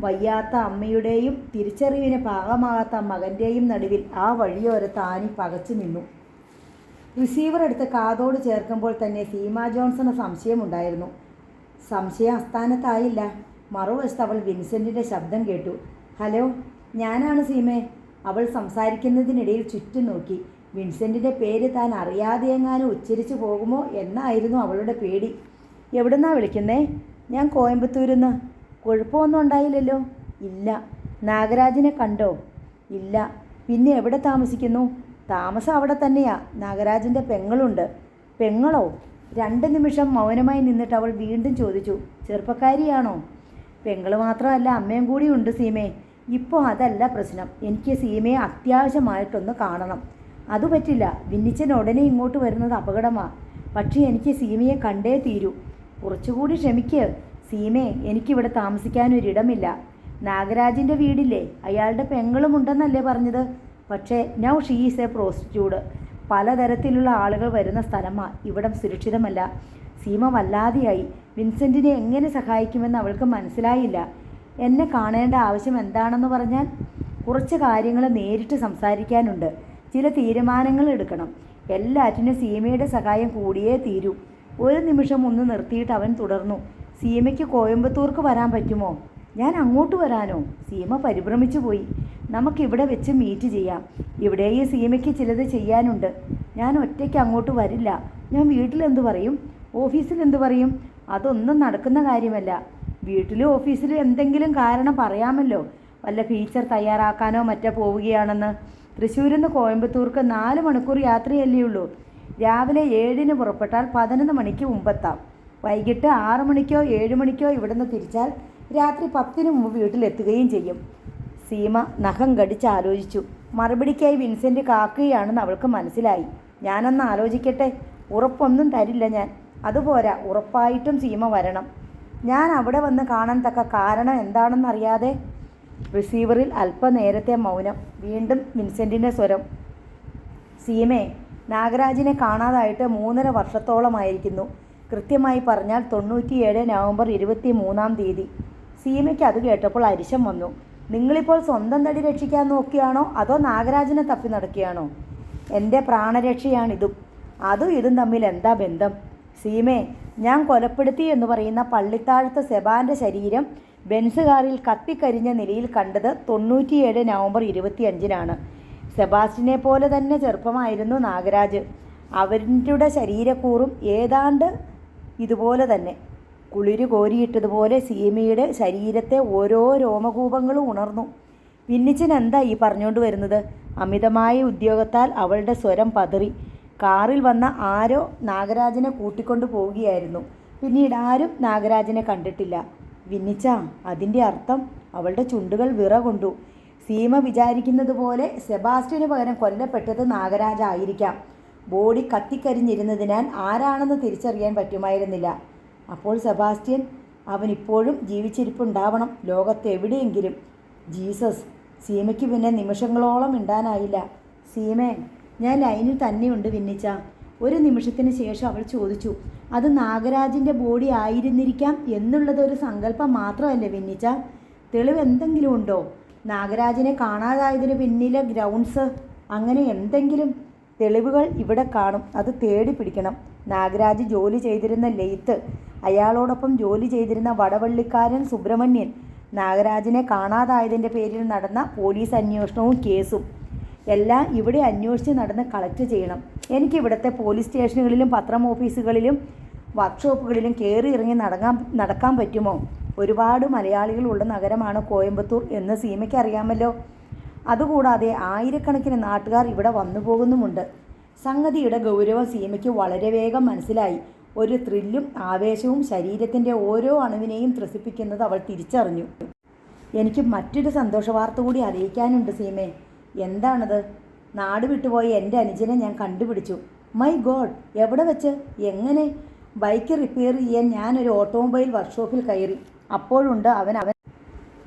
വയ്യാത്ത അമ്മയുടെയും തിരിച്ചറിവിന് പാകമാകാത്ത മകൻ്റെയും നടുവിൽ ആ വഴിയോരത്ത് ആനി പകച്ചു നിന്നു. റിസീവർ എടുത്ത് കാതോട് ചേർക്കുമ്പോൾ തന്നെ സീമ ജോൺസണ് സംശയമുണ്ടായിരുന്നു. സംശയം അസ്ഥാനത്തായില്ല. മറുവശത്ത് അവൾ വിൻസെൻറ്റിൻ്റെ ശബ്ദം കേട്ടു. ഹലോ, ഞാനാണ് സീമേ. അവൾ സംസാരിക്കുന്നതിനിടയിൽ ചുറ്റും നോക്കി. വിൻസെൻറ്റിൻ്റെ പേര് താൻ അറിയാതെ എങ്ങാനും ഉച്ചരിച്ചു പോകുമോ എന്നായിരുന്നു അവളുടെ പേടി. എവിടുന്നാ വിളിക്കുന്നേ? ഞാൻ കോയമ്പത്തൂരിൽ നിന്ന്. കുഴപ്പമൊന്നും ഉണ്ടായില്ലല്ലോ? ഇല്ല. നാഗരാജിനെ കണ്ടോ? ഇല്ല. പിന്നെ എവിടെ താമസിക്കുന്നു? താമസം അവിടെ തന്നെയാ. നാഗരാജിൻ്റെ പെങ്ങളുണ്ട്. പെങ്ങളോ? 2 നിമിഷം മൗനമായി നിന്നിട്ട് അവൾ വീണ്ടും ചോദിച്ചു, ചെറുപ്പക്കാരിയാണോ? പെങ്ങള് മാത്രമല്ല, അമ്മയും കൂടി ഉണ്ട് സീമേ. ഇപ്പോൾ അതല്ല പ്രശ്നം. എനിക്ക് സീമയെ അത്യാവശ്യമായിട്ടൊന്ന് കാണണം. അത് പറ്റില്ല. വിന്നിച്ചൻ ഉടനെ ഇങ്ങോട്ട് വരുന്നത് അപകടമാണ്. പക്ഷേ എനിക്ക് സീമയെ കണ്ടേ തീരൂ. കുറച്ചുകൂടി ക്ഷമിക്കുക സീമേ. എനിക്കിവിടെ താമസിക്കാനൊരിടമില്ല. നാഗരാജിൻ്റെ വീടില്ലേ, അയാളുടെ പെങ്ങളുമുണ്ടെന്നല്ലേ പറഞ്ഞത്? പക്ഷേ now she is A prostitute. പലതരത്തിലുള്ള ആളുകൾ വരുന്ന സ്ഥലമാണ്. ഇവിടം സുരക്ഷിതമല്ല. സീമ വല്ലാതെയായി. വിൻസെൻറ്റിനെ എങ്ങനെ സഹായിക്കുമെന്ന് അവൾക്ക് മനസ്സിലായില്ല. എന്നെ കാണേണ്ട ആവശ്യം എന്താണെന്ന് പറഞ്ഞാൽ? കുറച്ച് കാര്യങ്ങൾ നേരിട്ട് സംസാരിക്കാനുണ്ട്. ചില തീരുമാനങ്ങൾ എടുക്കണം. എല്ലാറ്റിനും സീമയുടെ സഹായം കൂടിയേ തീരൂ. ഒരു നിമിഷം ഒന്ന് നിർത്തിയിട്ട് അവൻ തുടർന്നു, സീമയ്ക്ക് കോയമ്പത്തൂർക്ക് വരാൻ പറ്റുമോ? ഞാൻ അങ്ങോട്ട് വരാനോ? സീമ പരിഭ്രമിച്ചു പോയി. നമുക്കിവിടെ വെച്ച് മീറ്റ് ചെയ്യാം. ഇവിടെ ഈ സീമയ്ക്ക് ചിലത് ചെയ്യാനുണ്ട്. ഞാൻ ഒറ്റയ്ക്ക് അങ്ങോട്ട് വരില്ല. ഞാൻ വീട്ടിലെന്ത് പറയും? ഓഫീസിൽ എന്ത് പറയും? അതൊന്നും നടക്കുന്ന കാര്യമല്ല. വീട്ടിലും ഓഫീസിലും എന്തെങ്കിലും കാരണം പറയാമല്ലോ. വല്ല ഫീച്ചർ തയ്യാറാക്കാനോ മറ്റോ പോവുകയാണെന്ന്. തൃശ്ശൂരിൽ നിന്ന് കോയമ്പത്തൂർക്ക് 4 മണിക്കൂർ യാത്രയല്ലേ ഉള്ളൂ. രാവിലെ 7-ന് പുറപ്പെട്ടാൽ 11 മണിക്ക് മുമ്പെത്താം. വൈകിട്ട് 6 മണിക്കോ 7 മണിക്കോ ഇവിടുന്ന് തിരിച്ചാൽ രാത്രി 10-ന് മുമ്പ് വീട്ടിലെത്തുകയും ചെയ്യും. സീമ നഖം കടിച്ച് ആലോചിച്ചു. മറുപടിക്കായി വിൻസെൻ്റ് കാക്കുകയാണെന്ന് അവൾക്ക് മനസ്സിലായി. ഞാനൊന്ന് ആലോചിക്കട്ടെ. ഉറപ്പൊന്നും തരില്ല ഞാൻ. അതുപോരാ, ഉറപ്പായിട്ടും സീമ വരണം. ഞാൻ അവിടെ വന്ന് കാണാൻ തക്ക കാരണം എന്താണെന്നറിയാതെ. റിസീവറിൽ അല്പനേരത്തെ മൗനം. വീണ്ടും വിൻസെൻറ്റിൻ്റെ സ്വരം. സീമേ, നാഗരാജിനെ കാണാതായിട്ട് 3.5 വർഷത്തോളമായിരിക്കുന്നു. കൃത്യമായി പറഞ്ഞാൽ 97 നവംബർ 23-ാം തീയതി. സീമയ്ക്ക് അത് കേട്ടപ്പോൾ അരിശം വന്നു. നിങ്ങളിപ്പോൾ സ്വന്തം തടി രക്ഷിക്കാൻ നോക്കുകയാണോ അതോ നാഗരാജിനെ തപ്പി നടക്കുകയാണോ? എൻ്റെ പ്രാണരക്ഷയാണിതും. അതും ഇതും തമ്മിൽ എന്താ ബന്ധം? സീമേ, ഞാൻ കൊലപ്പെടുത്തി എന്ന് പറയുന്ന പള്ളിത്താഴത്ത് സെബാൻ്റെ ശരീരം ബെൻസ് കാറിൽ കത്തിക്കരിഞ്ഞ നിലയിൽ കണ്ടത് 97 നവംബർ 25-നാണ്. സെബാസ്റ്റിനെ പോലെ തന്നെ ചെറുപ്പമായിരുന്നു നാഗരാജ്. അവരുടെ ശരീരക്കൂറും ഏതാണ്ട് ഇതുപോലെ തന്നെ. കുളിര് കോരിയിട്ടതുപോലെ സീമയുടെ ശരീരത്തെ ഓരോ രോമകൂപങ്ങളും ഉണർന്നു. വിന്നിച്ചൻ എന്താ ഈ പറഞ്ഞുകൊണ്ട് വരുന്നത്? അമിതമായ ഉദ്യോഗത്താൽ അവളുടെ സ്വരം പതറി. കാറിൽ വന്ന ആരോ നാഗരാജനെ കൂട്ടിക്കൊണ്ടു പോവുകയായിരുന്നു. പിന്നീട് ആരും നാഗരാജനെ കണ്ടിട്ടില്ല. വിന്നിച്ച, അതിൻ്റെ അർത്ഥം? അവളുടെ ചുണ്ടുകൾ വിറകൊണ്ടു. സീമ വിചാരിക്കുന്നത് പോലെ സെബാസ്റ്റ്യന് പകരം കൊല്ലപ്പെട്ടത് നാഗരാജായിരിക്കാം. ബോഡി കത്തിക്കരിഞ്ഞിരുന്നതിനാൽ ആരാണെന്ന് തിരിച്ചറിയാൻ പറ്റുമായിരുന്നില്ല. അപ്പോൾ സെബാസ്റ്റ്യൻ, അവൻ ഇപ്പോഴും ജീവിച്ചിരിപ്പുണ്ടാവണം ലോകത്തെവിടെയെങ്കിലും. ജീസസ്! സീമയ്ക്ക് പിന്നെ നിമിഷങ്ങളോളം മിണ്ടാനായില്ല. സീമേ, ഞാൻ ലൈനിൽ തന്നെയുണ്ട് വിന്നിച്ച. ഒരു നിമിഷത്തിന് ശേഷം അവൾ ചോദിച്ചു, അത് നാഗരാജിൻ്റെ ബോഡി ആയിരുന്നിരിക്കാം എന്നുള്ളതൊരു സങ്കല്പം മാത്രമല്ലേ വിന്നിച്ച? തെളിവ് എന്തെങ്കിലും ഉണ്ടോ? നാഗരാജിനെ കാണാതായതിന് പിന്നിലെ ഗ്രൗണ്ട്സ്, അങ്ങനെ എന്തെങ്കിലും? തെളിവുകൾ ഇവിടെ കാണും, അത് തേടി പിടിക്കണം. നാഗരാജ് ജോലി ചെയ്തിരുന്ന ലെയ്ത്ത്, അയാളോടൊപ്പം ജോലി ചെയ്തിരുന്ന വടവള്ളിക്കാരൻ സുബ്രഹ്മണ്യൻ, നാഗരാജിനെ കാണാതായതിൻ്റെ പേരിൽ നടന്ന പോലീസ് അന്വേഷണവും കേസും എല്ലാം ഇവിടെ അന്വേഷിച്ച് നടന്ന് കളക്ട് ചെയ്യണം. എനിക്കിവിടുത്തെ പോലീസ് സ്റ്റേഷനുകളിലും പത്രം ഓഫീസുകളിലും വർക്ക്ഷോപ്പുകളിലും കയറി ഇറങ്ങി നടക്കാൻ പറ്റുമോ? ഒരുപാട് മലയാളികളുള്ള നഗരമാണ് കോയമ്പത്തൂർ എന്ന് സീമയ്ക്ക് അറിയാമല്ലോ. അതുകൂടാതെ ആയിരക്കണക്കിന് നാട്ടുകാർ ഇവിടെ വന്നു പോകുന്നുമുണ്ട്. സംഗതിയുടെ ഗൗരവം സീമയ്ക്ക് വളരെ വേഗം മനസ്സിലായി. ഒരു ത്രില്ലും ആവേശവും ശരീരത്തിൻ്റെ ഓരോ അണുവിനെയും ത്രസിപ്പിക്കുന്നത് അവൾ തിരിച്ചറിഞ്ഞു. എനിക്ക് മറ്റൊരു സന്തോഷ വാർത്ത കൂടി അറിയിക്കാനുണ്ട് സീമേ. എന്താണത്? നാട് വിട്ടുപോയ എൻ്റെ അനുജനെ ഞാൻ കണ്ടുപിടിച്ചു. My God! എവിടെ വെച്ച്? എങ്ങനെ? ബൈക്ക് റിപ്പയർ ചെയ്യാൻ ഞാനൊരു ഓട്ടോമൊബൈൽ വർക്ക്ഷോപ്പിൽ കയറി. അപ്പോഴുണ്ട് അവൻ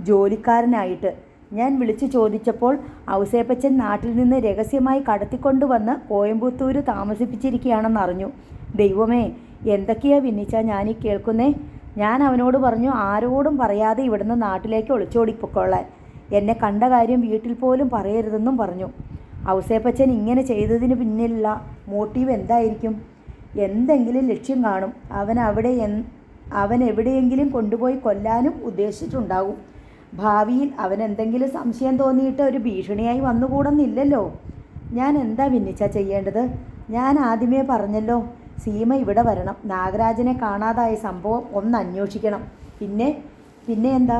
ജോലിക്കാരനായിട്ട്. ഞാൻ വിളിച്ചു ചോദിച്ചപ്പോൾ ഔസേപ്പച്ചൻ നാട്ടിൽ നിന്ന് രഹസ്യമായി കടത്തിക്കൊണ്ടുവന്ന് കോയമ്പത്തൂർ താമസിപ്പിച്ചിരിക്കുകയാണെന്നറിഞ്ഞു. ദൈവമേ, എന്തൊക്കെയാ വിന്നിച്ച ഞാനീ കേൾക്കുന്നേ? ഞാൻ അവനോട് പറഞ്ഞു ആരോടും പറയാതെ ഇവിടുന്ന് നാട്ടിലേക്ക് ഒളിച്ചോടിപ്പൊക്കൊള്ളാൻ. എന്നെ കണ്ട കാര്യം വീട്ടിൽ പോലും പറയരുതെന്നും പറഞ്ഞു. ഔസേപ്പച്ചൻ ഇങ്ങനെ ചെയ്തതിന് പിന്നിലുള്ള മോട്ടീവ് എന്തായിരിക്കും? എന്തെങ്കിലും ലക്ഷ്യം കാണും. അവൻ എവിടെയെങ്കിലും കൊണ്ടുപോയി കൊല്ലാനും ഉദ്ദേശിച്ചിട്ടുണ്ടാകും. ഭാവിയിൽ അവനെന്തെങ്കിലും സംശയം തോന്നിയിട്ട് ഒരു ഭീഷണിയായി വന്നുകൂടുന്നില്ലല്ലോ. ഞാൻ എന്താ വിന്നിച്ച ചെയ്യേണ്ടത്? ഞാൻ ആദ്യമേ പറഞ്ഞല്ലോ, സീമ ഇവിടെ വരണം. നാഗരാജനെ കാണാതായ സംഭവം ഒന്ന് അന്വേഷിക്കണം. പിന്നെ എന്താ?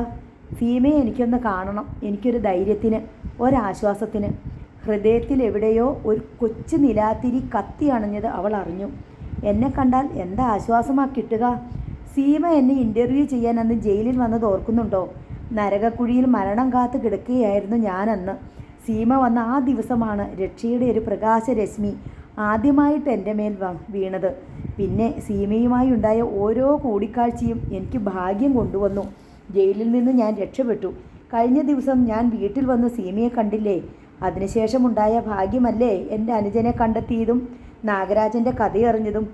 സീമയെ എനിക്കൊന്ന് കാണണം. എനിക്കൊരു ധൈര്യത്തിന്, ഒരാശ്വാസത്തിന്. ഹൃദയത്തിൽ എവിടെയോ ഒരു കൊച്ചു നിലാത്തിരി കത്തി അണഞ്ഞത് അവൾ അറിഞ്ഞു. എന്നെ കണ്ടാൽ എന്താ ആശ്വാസമാണ് കിട്ടുക? സീമ എന്നെ ഇൻ്റർവ്യൂ ചെയ്യാൻ അന്ന് ജയിലിൽ വന്നത് ഓർക്കുന്നുണ്ടോ? നരകക്കുഴിയിൽ മരണം കാത്ത് കിടക്കുകയായിരുന്നു ഞാനന്ന്. സീമ വന്ന ആ ദിവസമാണ് രക്ഷയുടെ ഒരു പ്രകാശരശ്മി ആദ്യമായിട്ട് എൻ്റെ മേൽ വീണത്. പിന്നെ സീമയുമായി ഉണ്ടായ ഓരോ കൂടിക്കാഴ്ചയും എനിക്ക് ഭാഗ്യം കൊണ്ടുവന്നു. ജയിലിൽ നിന്ന് ഞാൻ രക്ഷപ്പെട്ടു. കഴിഞ്ഞ ദിവസം ഞാൻ വീട്ടിൽ വന്ന് സീമയെ കണ്ടില്ലേ? അതിനുശേഷമുണ്ടായ ഭാഗ്യമല്ലേ എൻ്റെ അനുജനെ കണ്ടെത്തിയതും നാഗരാജൻ്റെ കഥയറിഞ്ഞതും.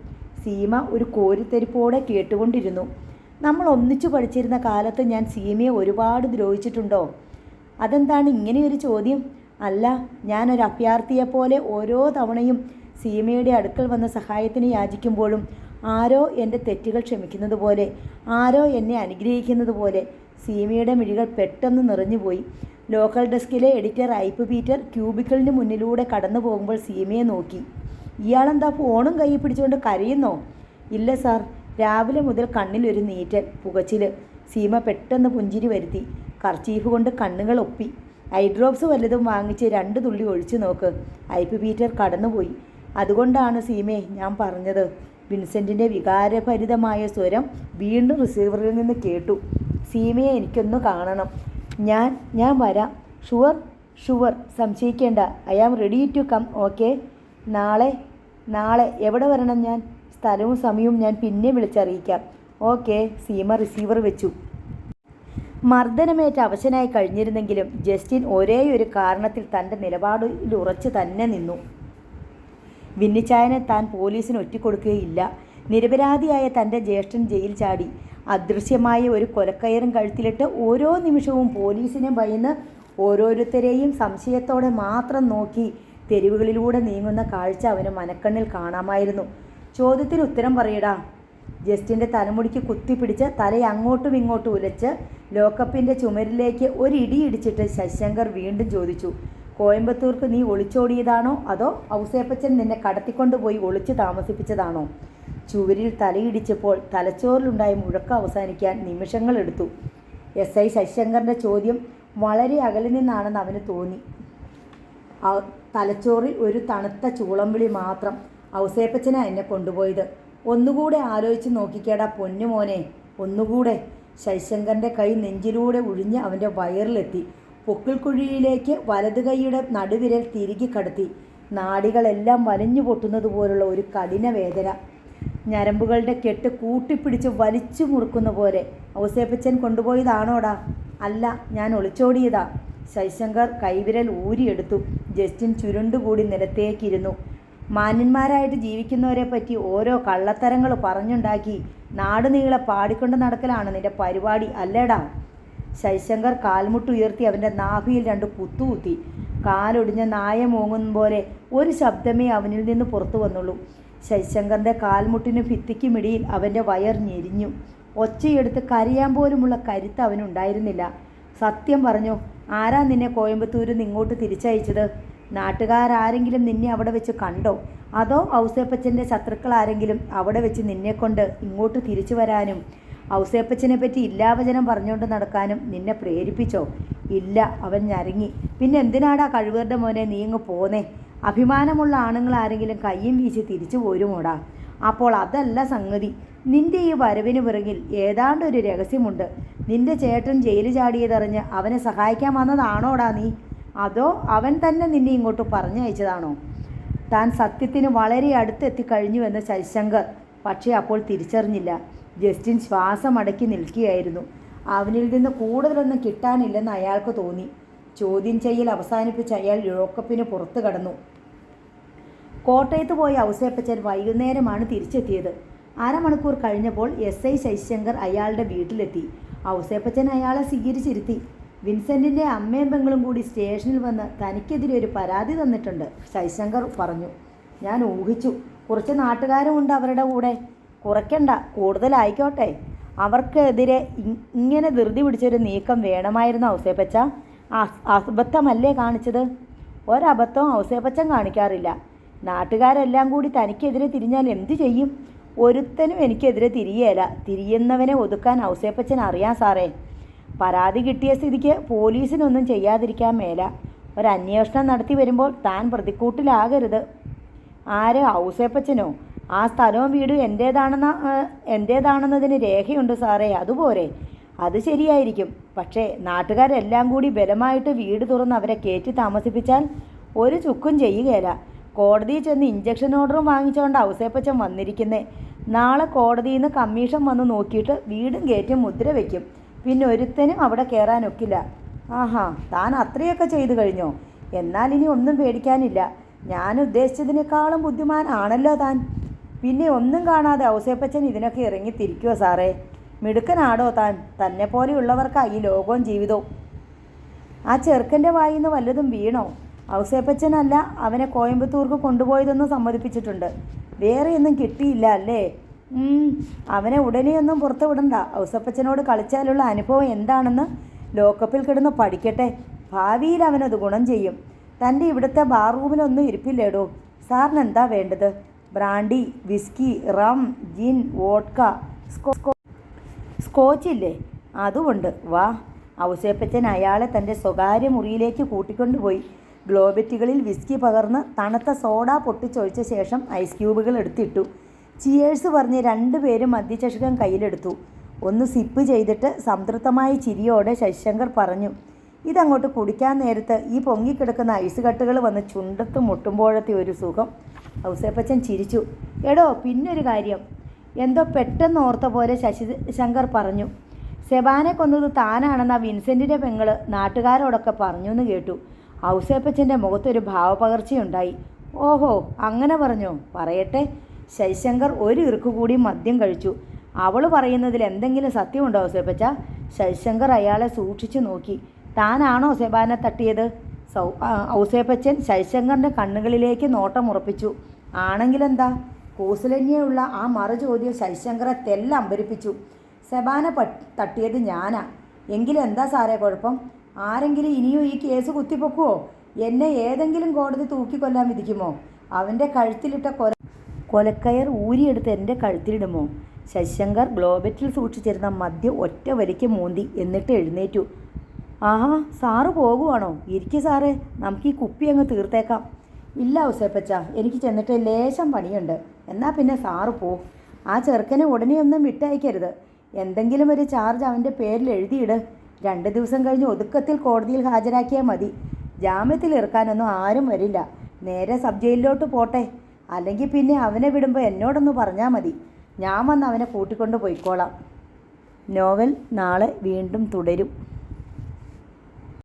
സീമ ഒരു കോരിത്തെരിപ്പോടെ കേട്ടുകൊണ്ടിരുന്നു. നമ്മൾ ഒന്നിച്ചു പഠിച്ചിരുന്ന കാലത്ത് ഞാൻ സീമയെ ഒരുപാട് ദ്രോഹിച്ചിട്ടുണ്ടോ? അതെന്താണ് ഇങ്ങനെയൊരു ചോദ്യം? അല്ല, ഞാനൊരു അഭ്യർത്ഥിയെപ്പോലെ ഓരോ തവണയും സീമയുടെ അടുക്കൽ വന്ന് സഹായത്തിന് യാചിക്കുമ്പോഴും ആരോ എൻ്റെ തെറ്റുകൾ ക്ഷമിക്കുന്നത് പോലെ, ആരോ എന്നെ അനുഗ്രഹിക്കുന്നത് പോലെ. സീമയുടെ മിഴികൾ പെട്ടെന്ന് നിറഞ്ഞുപോയി. ലോക്കൽ ഡെസ്കിലെ എഡിറ്റർ ഐപ്പ് പീറ്റർ ക്യൂബിക്കിളിന് മുന്നിലൂടെ കടന്നു പോകുമ്പോൾ സീമയെ നോക്കി. ഇയാളെന്താ ഫോണും കയ്യിൽ പിടിച്ചുകൊണ്ട് കരയുന്നോ? ഇല്ല സാർ, രാവിലെ മുതൽ കണ്ണിലൊരു നീറ്റൽ, പുകച്ചിൽ. സീമ പെട്ടെന്ന് പുഞ്ചിരി വരുത്തി. കർച്ചീഫ് കൊണ്ട് കണ്ണുകൾ ഒപ്പി. ഐ ഡ്രോപ്സ് വല്ലതും വാങ്ങിച്ച് 2 തുള്ളി ഒഴിച്ചു നോക്ക്. ഐപ്പ് പീറ്റർ കടന്നുപോയി. അതുകൊണ്ടാണ് സീമേ ഞാൻ പറഞ്ഞത്. വിൻസെൻറ്റിൻ്റെ വികാരഭരിതമായ സ്വരം വീണ്ടും റിസീവറിൽ നിന്ന് കേട്ടു. സീമയെ എനിക്കൊന്ന് കാണണം. ഞാൻ വരാം. ഷുവർ, സംശയിക്കേണ്ട. I am ready to come. Okay. നാളെ എവിടെ വരണം ഞാൻ? സ്ഥലവും സമയവും ഞാൻ പിന്നെ വിളിച്ചറിയിക്കാം. ഓക്കെ. സീമ റിസീവർ വെച്ചു. മർദ്ദനമേറ്റ അവശനായി കഴിഞ്ഞിരുന്നെങ്കിലും ജസ്റ്റിൻ ഒരേയൊരു കാരണത്തിൽ തൻ്റെ നിലപാടിൽ ഉറച്ചു തന്നെ നിന്നു. വിന്നിച്ചായനെ താൻ പോലീസിന് ഒറ്റിക്കൊടുക്കുകയില്ല. നിരപരാധിയായ തൻ്റെ ജ്യേഷ്ഠൻ ജയിൽ ചാടി. അദൃശ്യമായ ഒരു കൊലക്കയറും കഴുത്തിലിട്ട് ഓരോ നിമിഷവും പോലീസിനെ ഭയന്ന് ഓരോരുത്തരെയും സംശയത്തോടെ മാത്രം നോക്കി തെരുവുകളിലൂടെ നീങ്ങുന്ന കാഴ്ച അവന് മനക്കണ്ണിൽ കാണാമായിരുന്നു. ചോദ്യത്തിന് ഉത്തരം പറയടാ. ജസ്റ്റിൻ്റെ തലമുടിക്ക് കുത്തിപ്പിടിച്ച് തല അങ്ങോട്ടും ഇങ്ങോട്ടും ഉലച്ച് ലോക്കപ്പിൻ്റെ ചുമരിലേക്ക് ഒരിടി ഇടിച്ചിട്ട് ശശിശങ്കർ വീണ്ടും ചോദിച്ചു, കോയമ്പത്തൂർക്ക് നീ ഒളിച്ചോടിയതാണോ അതോ ഔസേപ്പച്ചൻ നിന്നെ കടത്തിക്കൊണ്ടുപോയി ഒളിച്ചു താമസിപ്പിച്ചതാണോ? ചുവരിൽ തലയിടിച്ചപ്പോൾ തലച്ചോറിലുണ്ടായ മുഴക്കം അവസാനിക്കാൻ നിമിഷങ്ങളെടുത്തു. SI ശശിശങ്കറിൻ്റെ ചോദ്യം വളരെ അകലെ നിന്നാണെന്ന് അവന് തോന്നി. തലച്ചോറിൽ ഒരു തണുത്ത ചൂളംവിളി മാത്രം. ഔസേപ്പച്ചനാ എന്നെ കൊണ്ടുപോയത്. ഒന്നുകൂടെ ആലോചിച്ച് നോക്കിക്കേടാ പൊന്നുമോനെ, ഒന്നുകൂടെ. ശശിശങ്കറിൻ്റെ കൈ നെഞ്ചിലൂടെ ഉഴിഞ്ഞ് അവൻ്റെ വയറിലെത്തി. പൊക്കിൾക്കുഴിയിലേക്ക് വലതു കൈയുടെ നടുവിരൽ തിരികെ കടത്തി. നാഡികളെല്ലാം വലഞ്ഞു പൊട്ടുന്നത് പോലുള്ള ഒരു കഠിന വേദന. ഞരമ്പുകളുടെ കെട്ട് കൂട്ടിപ്പിടിച്ച് വലിച്ചു മുറുക്കുന്ന പോലെ. ഔസേപ്പച്ചൻ കൊണ്ടുപോയതാണോടാ? അല്ല, ഞാൻ ഒളിച്ചോടിയതാ. ശശിശങ്കർ കൈവിരൽ ഊരിയെടുത്തു. ജസ്റ്റിൻ ചുരുണ്ടുകൂടി നിലത്തേക്കിരുന്നു. മാന്യന്മാരായിട്ട് ജീവിക്കുന്നവരെ പറ്റി ഓരോ കള്ളത്തരങ്ങൾ പറഞ്ഞുണ്ടാക്കി നാടുനീളെ പാടിക്കൊണ്ട് നടക്കലാണ് നിന്റെ പരിപാടി അല്ലേടാ? ശശിശങ്കർ കാൽമുട്ടുയർത്തി അവൻ്റെ നാഭിയിൽ 2 കുത്തുകുത്തി. കാലൊടിഞ്ഞ നായ മൂങ്ങുന്ന പോലെ ഒരു ശബ്ദമേ അവനിൽ നിന്ന് പുറത്തു വന്നുള്ളൂ. ശശിശങ്കറിൻ്റെ കാൽമുട്ടിന് ഭിത്തിക്കുമിടിയിൽ അവൻ്റെ വയർ ഞെരിഞ്ഞു. ഒച്ചയെടുത്ത് കരയാൻ പോലുമുള്ള കരുത്ത് അവനുണ്ടായിരുന്നില്ല. സത്യം പറഞ്ഞു, ആരാ നിന്നെ കോയമ്പത്തൂരിൽ നിന്ന് ഇങ്ങോട്ട് തിരിച്ചയച്ചത്? നാട്ടുകാരെങ്കിലും നിന്നെ അവിടെ വെച്ച് കണ്ടോ? അതോ ഔസേപ്പച്ചൻ്റെ ശത്രുക്കൾ ആരെങ്കിലും അവിടെ വെച്ച് നിന്നെക്കൊണ്ട് ഇങ്ങോട്ട് തിരിച്ചു വരാനും ഔസേപ്പച്ചനെ പറ്റി ഇല്ലാവചനം പറഞ്ഞുകൊണ്ട് നടക്കാനും നിന്നെ പ്രേരിപ്പിച്ചോ? ഇല്ല, അവൻ ഞരങ്ങി. പിന്നെ എന്തിനാടാ കഴിവരുടെ മോനെ നീ ഇങ്ങ് പോന്നേ? അഭിമാനമുള്ള ആണുങ്ങൾ ആരെങ്കിലും കയ്യും വീശി തിരിച്ചു പോരുമോടാ? അപ്പോൾ അതല്ല സംഗതി. നിന്റെ ഈ വരവിന് പിറകിൽ ഏതാണ്ടൊരു രഹസ്യമുണ്ട്. നിന്റെ ചേട്ടൻ ജയിലിൽ ചാടിയതറിഞ്ഞ് അവനെ സഹായിക്കാൻ വന്നതാണോടാ നീ? അതോ അവൻ തന്നെ നിന്നെ ഇങ്ങോട്ട് പറഞ്ഞയച്ചതാണോ? താൻ സത്യത്തിന് വളരെ അടുത്തെത്തിക്കഴിഞ്ഞുവെന്ന് ശശിശങ്കർ പക്ഷേ അപ്പോൾ തിരിച്ചറിഞ്ഞില്ല. ജസ്റ്റിൻ ശ്വാസമടക്കി നിൽക്കുകയായിരുന്നു. അവനിൽ നിന്ന് കൂടുതലൊന്നും കിട്ടാനില്ലെന്ന് അയാൾക്ക് തോന്നി. ചോദ്യം ചെയ്യൽ അവസാനിപ്പിച്ച് അയാൾ ലോക്കപ്പിന് പുറത്തു കടന്നു. കോട്ടയത്ത് പോയ ഔസേപ്പച്ചൻ വൈകുന്നേരമാണ് തിരിച്ചെത്തിയത്. അരമണിക്കൂർ കഴിഞ്ഞപ്പോൾ SI ശശിശങ്കർ അയാളുടെ വീട്ടിലെത്തി. ഔസേപ്പച്ചൻ അയാളെ സ്വീകരിച്ചിരുത്തി. വിൻസെൻറ്റിൻ്റെ അമ്മയും പെങ്ങളും കൂടി സ്റ്റേഷനിൽ വന്ന് തനിക്കെതിരെ ഒരു പരാതി തന്നിട്ടുണ്ട്, ശശിശങ്കർ പറഞ്ഞു. ഞാൻ ഊഹിച്ചു. കുറച്ച് നാട്ടുകാരുമുണ്ട് അവരുടെ കൂടെ. കുറയ്ക്കണ്ട, കൂടുതലായിക്കോട്ടെ. അവർക്കെതിരെ ഇങ്ങനെ ധൃതി പിടിച്ചൊരു നീക്കം വേണമായിരുന്നു ഔസേപ്പച്ച. അബദ്ധമല്ലേ കാണിച്ചത്? ഒരബദ്ധവും ഔസേപ്പച്ചൻ കാണിക്കാറില്ല. നാട്ടുകാരെല്ലാം കൂടി തനിക്കെതിരെ തിരിഞ്ഞാൽ എന്തു ചെയ്യും? ഒരുത്തനും എനിക്കെതിരെ തിരിയേല. തിരിയുന്നവനെ ഒതുക്കാൻ ഔസേപ്പച്ചൻ അറിയാം സാറേ. പരാതി കിട്ടിയ സ്ഥിതിക്ക് പോലീസിനൊന്നും ചെയ്യാതിരിക്കാൻ മേല. ഒരന്വേഷണം നടത്തി വരുമ്പോൾ താൻ പ്രതിക്കൂട്ടിലാകരുത്. ആര്? ഔസേപ്പച്ചനോ? ആ സ്ഥലവും വീടും എൻ്റേതാണെന്നതിന് രേഖയുണ്ട് സാറേ, അതുപോരെ? അത് ശരിയായിരിക്കും. പക്ഷേ നാട്ടുകാരെല്ലാം കൂടി ബലമായിട്ട് വീട് തുറന്ന് അവരെ കയറ്റി താമസിപ്പിച്ചാൽ ഒരു ചുക്കും ചെയ്യുകയില്ല. കോടതിയിൽ ചെന്ന് ഇഞ്ചക്ഷൻ ഓർഡറും വാങ്ങിച്ചുകൊണ്ട് ഔസേപ്പച്ചൻ വന്നിരിക്കുന്നേ. നാളെ കോടതിയിൽ നിന്ന് കമ്മീഷൻ വന്ന് നോക്കിയിട്ട് വീടും കയറ്റി മുദ്ര വയ്ക്കും. പിന്നെ ഒരുത്തനും അവിടെ കയറാനൊക്കില്ല. ആഹാ, താൻ അത്രയൊക്കെ ചെയ്തു കഴിഞ്ഞോ? എന്നാൽ ഇനി ഒന്നും പേടിക്കാനില്ല. ഞാൻ ഉദ്ദേശിച്ചതിനേക്കാളും ബുദ്ധിമാൻ ആണല്ലോ താൻ. പിന്നെ ഒന്നും കാണാതെ ഔസേപ്പച്ചൻ ഇതിനൊക്കെ ഇറങ്ങിത്തിരിക്കുമോ സാറേ? മിടുക്കനാടോ താൻ. തന്നെ പോലെയുള്ളവർക്കാണ് ഈ ലോകവും ജീവിതവും. ആ ചെറുക്കൻ്റെ വായിൽ നിന്ന് വല്ലതും വീണോ? ഔസേപ്പച്ചനല്ല അവനെ കോയമ്പത്തൂർക്ക് കൊണ്ടുപോയതെന്ന് സമ്മതിപ്പിച്ചിട്ടുണ്ട്. വേറെയൊന്നും കിട്ടിയില്ല അല്ലേ? അവനെ ഉടനെയൊന്നും പുറത്തു വിടണ്ട. ഔസേപ്പച്ചനോട് കളിച്ചാലുള്ള അനുഭവം എന്താണെന്ന് ലോക്കപ്പിൽ കിടന്ന് പഠിക്കട്ടെ. ഭാവിയിൽ അവനത് ഗുണം ചെയ്യും. തൻ്റെ ഇവിടുത്തെ ബാർ റൂമിലൊന്നും ഇരിപ്പില്ലേടോ? സാറിന് എന്താ വേണ്ടത്? ബ്രാൻഡി, വിസ്കി, റം, ജിൻ, വോഡ്ക, സ്കോച്ചില്ലേ? അതുകൊണ്ട് വാ. ഔസേപ്പച്ചൻ അയാളെ തൻ്റെ സ്വകാര്യ മുറിയിലേക്ക് കൂട്ടിക്കൊണ്ടുപോയി. ഗ്ലോബറ്റുകളിൽ വിസ്കി പകർന്ന് തണുത്ത സോഡ പൊട്ടിച്ചൊഴിച്ച ശേഷം ഐസ് ക്യൂബുകൾ എടുത്തിട്ടു. ചിയേഴ്സ് പറഞ്ഞ് 2 പേരും മദ്യചഷകം കയ്യിലെടുത്തു. ഒന്ന് സിപ്പ് ചെയ്തിട്ട് സംതൃപ്തമായ ചിരിയോടെ ശശിശങ്കർ പറഞ്ഞു, ഇതങ്ങോട്ട് കുടിക്കാൻ നേരത്ത് ഈ പൊങ്ങിക്കിടക്കുന്ന ഐസ് കട്ടുകൾ വന്ന് ചുണ്ടത്ത് മുട്ടുമ്പോഴത്തെ ഒരു സുഖം. ഔസേപ്പച്ചൻ ചിരിച്ചു. എടോ, പിന്നൊരു കാര്യം. എന്തോ പെട്ടെന്ന് ഓർത്ത പോലെ ശശിശങ്കർ പറഞ്ഞു. സെബാനെ കൊന്നത് താനാണെന്ന് ആ വിൻസെൻറ്റിൻ്റെ പെങ്ങൾ നാട്ടുകാരോടൊക്കെ പറഞ്ഞു എന്ന് കേട്ടു. ഔസേപ്പച്ചൻ്റെ മുഖത്തൊരു ഭാവപകർച്ചയുണ്ടായി. ഓഹോ, അങ്ങനെ പറഞ്ഞോ? പറയട്ടെ. ശശിശങ്കർ ഒരു ഇറുക്കുകൂടി മദ്യം കഴിച്ചു. അവൾ പറയുന്നതിൽ എന്തെങ്കിലും സത്യമുണ്ടോ ഔസേപ്പച്ച? ശശിശങ്കർ അയാളെ സൂക്ഷിച്ചു നോക്കി. താനാണോ സെബാനെ തട്ടിയത്? ഔസേപ്പച്ചൻ ശശിശങ്കറിൻ്റെ കണ്ണുകളിലേക്ക് നോട്ടമുറപ്പിച്ചു. ആണെങ്കിലെന്താ? കൂസലന്യുള്ള ആ മറുചോദ്യം ശശിശങ്കറെ തെല്ലമ്പരിപ്പിച്ചു. സെബാന തട്ടിയത് ഞാനാ. എങ്കിലെന്താ സാറേ കുഴപ്പം? ആരെങ്കിലും ഇനിയും ഈ കേസ് കുത്തിപ്പൊക്കുവോ? എന്നെ ഏതെങ്കിലും കോടതി തൂക്കിക്കൊല്ലാൻ വിധിക്കുമോ? അവൻ്റെ കഴുത്തിലിട്ട കൊലക്കയർ ഊരിയെടുത്ത് എൻ്റെ കഴുത്തിലിടുമോ? ശശിശങ്കർ ഗ്ലോബറ്റിൽ സൂക്ഷിച്ചിരുന്ന മദ്യം ഒറ്റ വലിക്ക് മൂന്തി. എന്നിട്ട് എഴുന്നേറ്റു. ആഹാ, സാറ് പോകുവാണോ? ഇരിക്കു സാറേ, നമുക്ക് ഈ കുപ്പി അങ്ങ് തീർത്തേക്കാം. ഇല്ല ഔസേപ്പച്ച, എനിക്ക് ചെന്നിട്ട് ലേശം പണിയുണ്ട്. എന്നാൽ പിന്നെ സാറ് പോ. ആ ചെറുക്കനെ ഉടനെയൊന്നും വിട്ടയക്കരുത്. എന്തെങ്കിലും ഒരു ചാർജ് അവൻ്റെ പേരിൽ എഴുതിയിട്. 2 ദിവസം കഴിഞ്ഞ് ഒതുക്കത്തിൽ കോടതിയിൽ ഹാജരാക്കിയാൽ മതി. ജാമ്യത്തിൽ ഇറക്കാനൊന്നും ആരും വരില്ല. നേരെ സബ് ജയിലിലോട്ട് പോട്ടെ. അല്ലെങ്കിൽ പിന്നെ അവനെ വിടുമ്പോൾ എന്നോടൊന്ന് പറഞ്ഞാൽ മതി. ഞാൻ വന്ന് അവനെ കൂട്ടിക്കൊണ്ട് പോയിക്കോളാം. നോവൽ നാളെ വീണ്ടും തുടരും.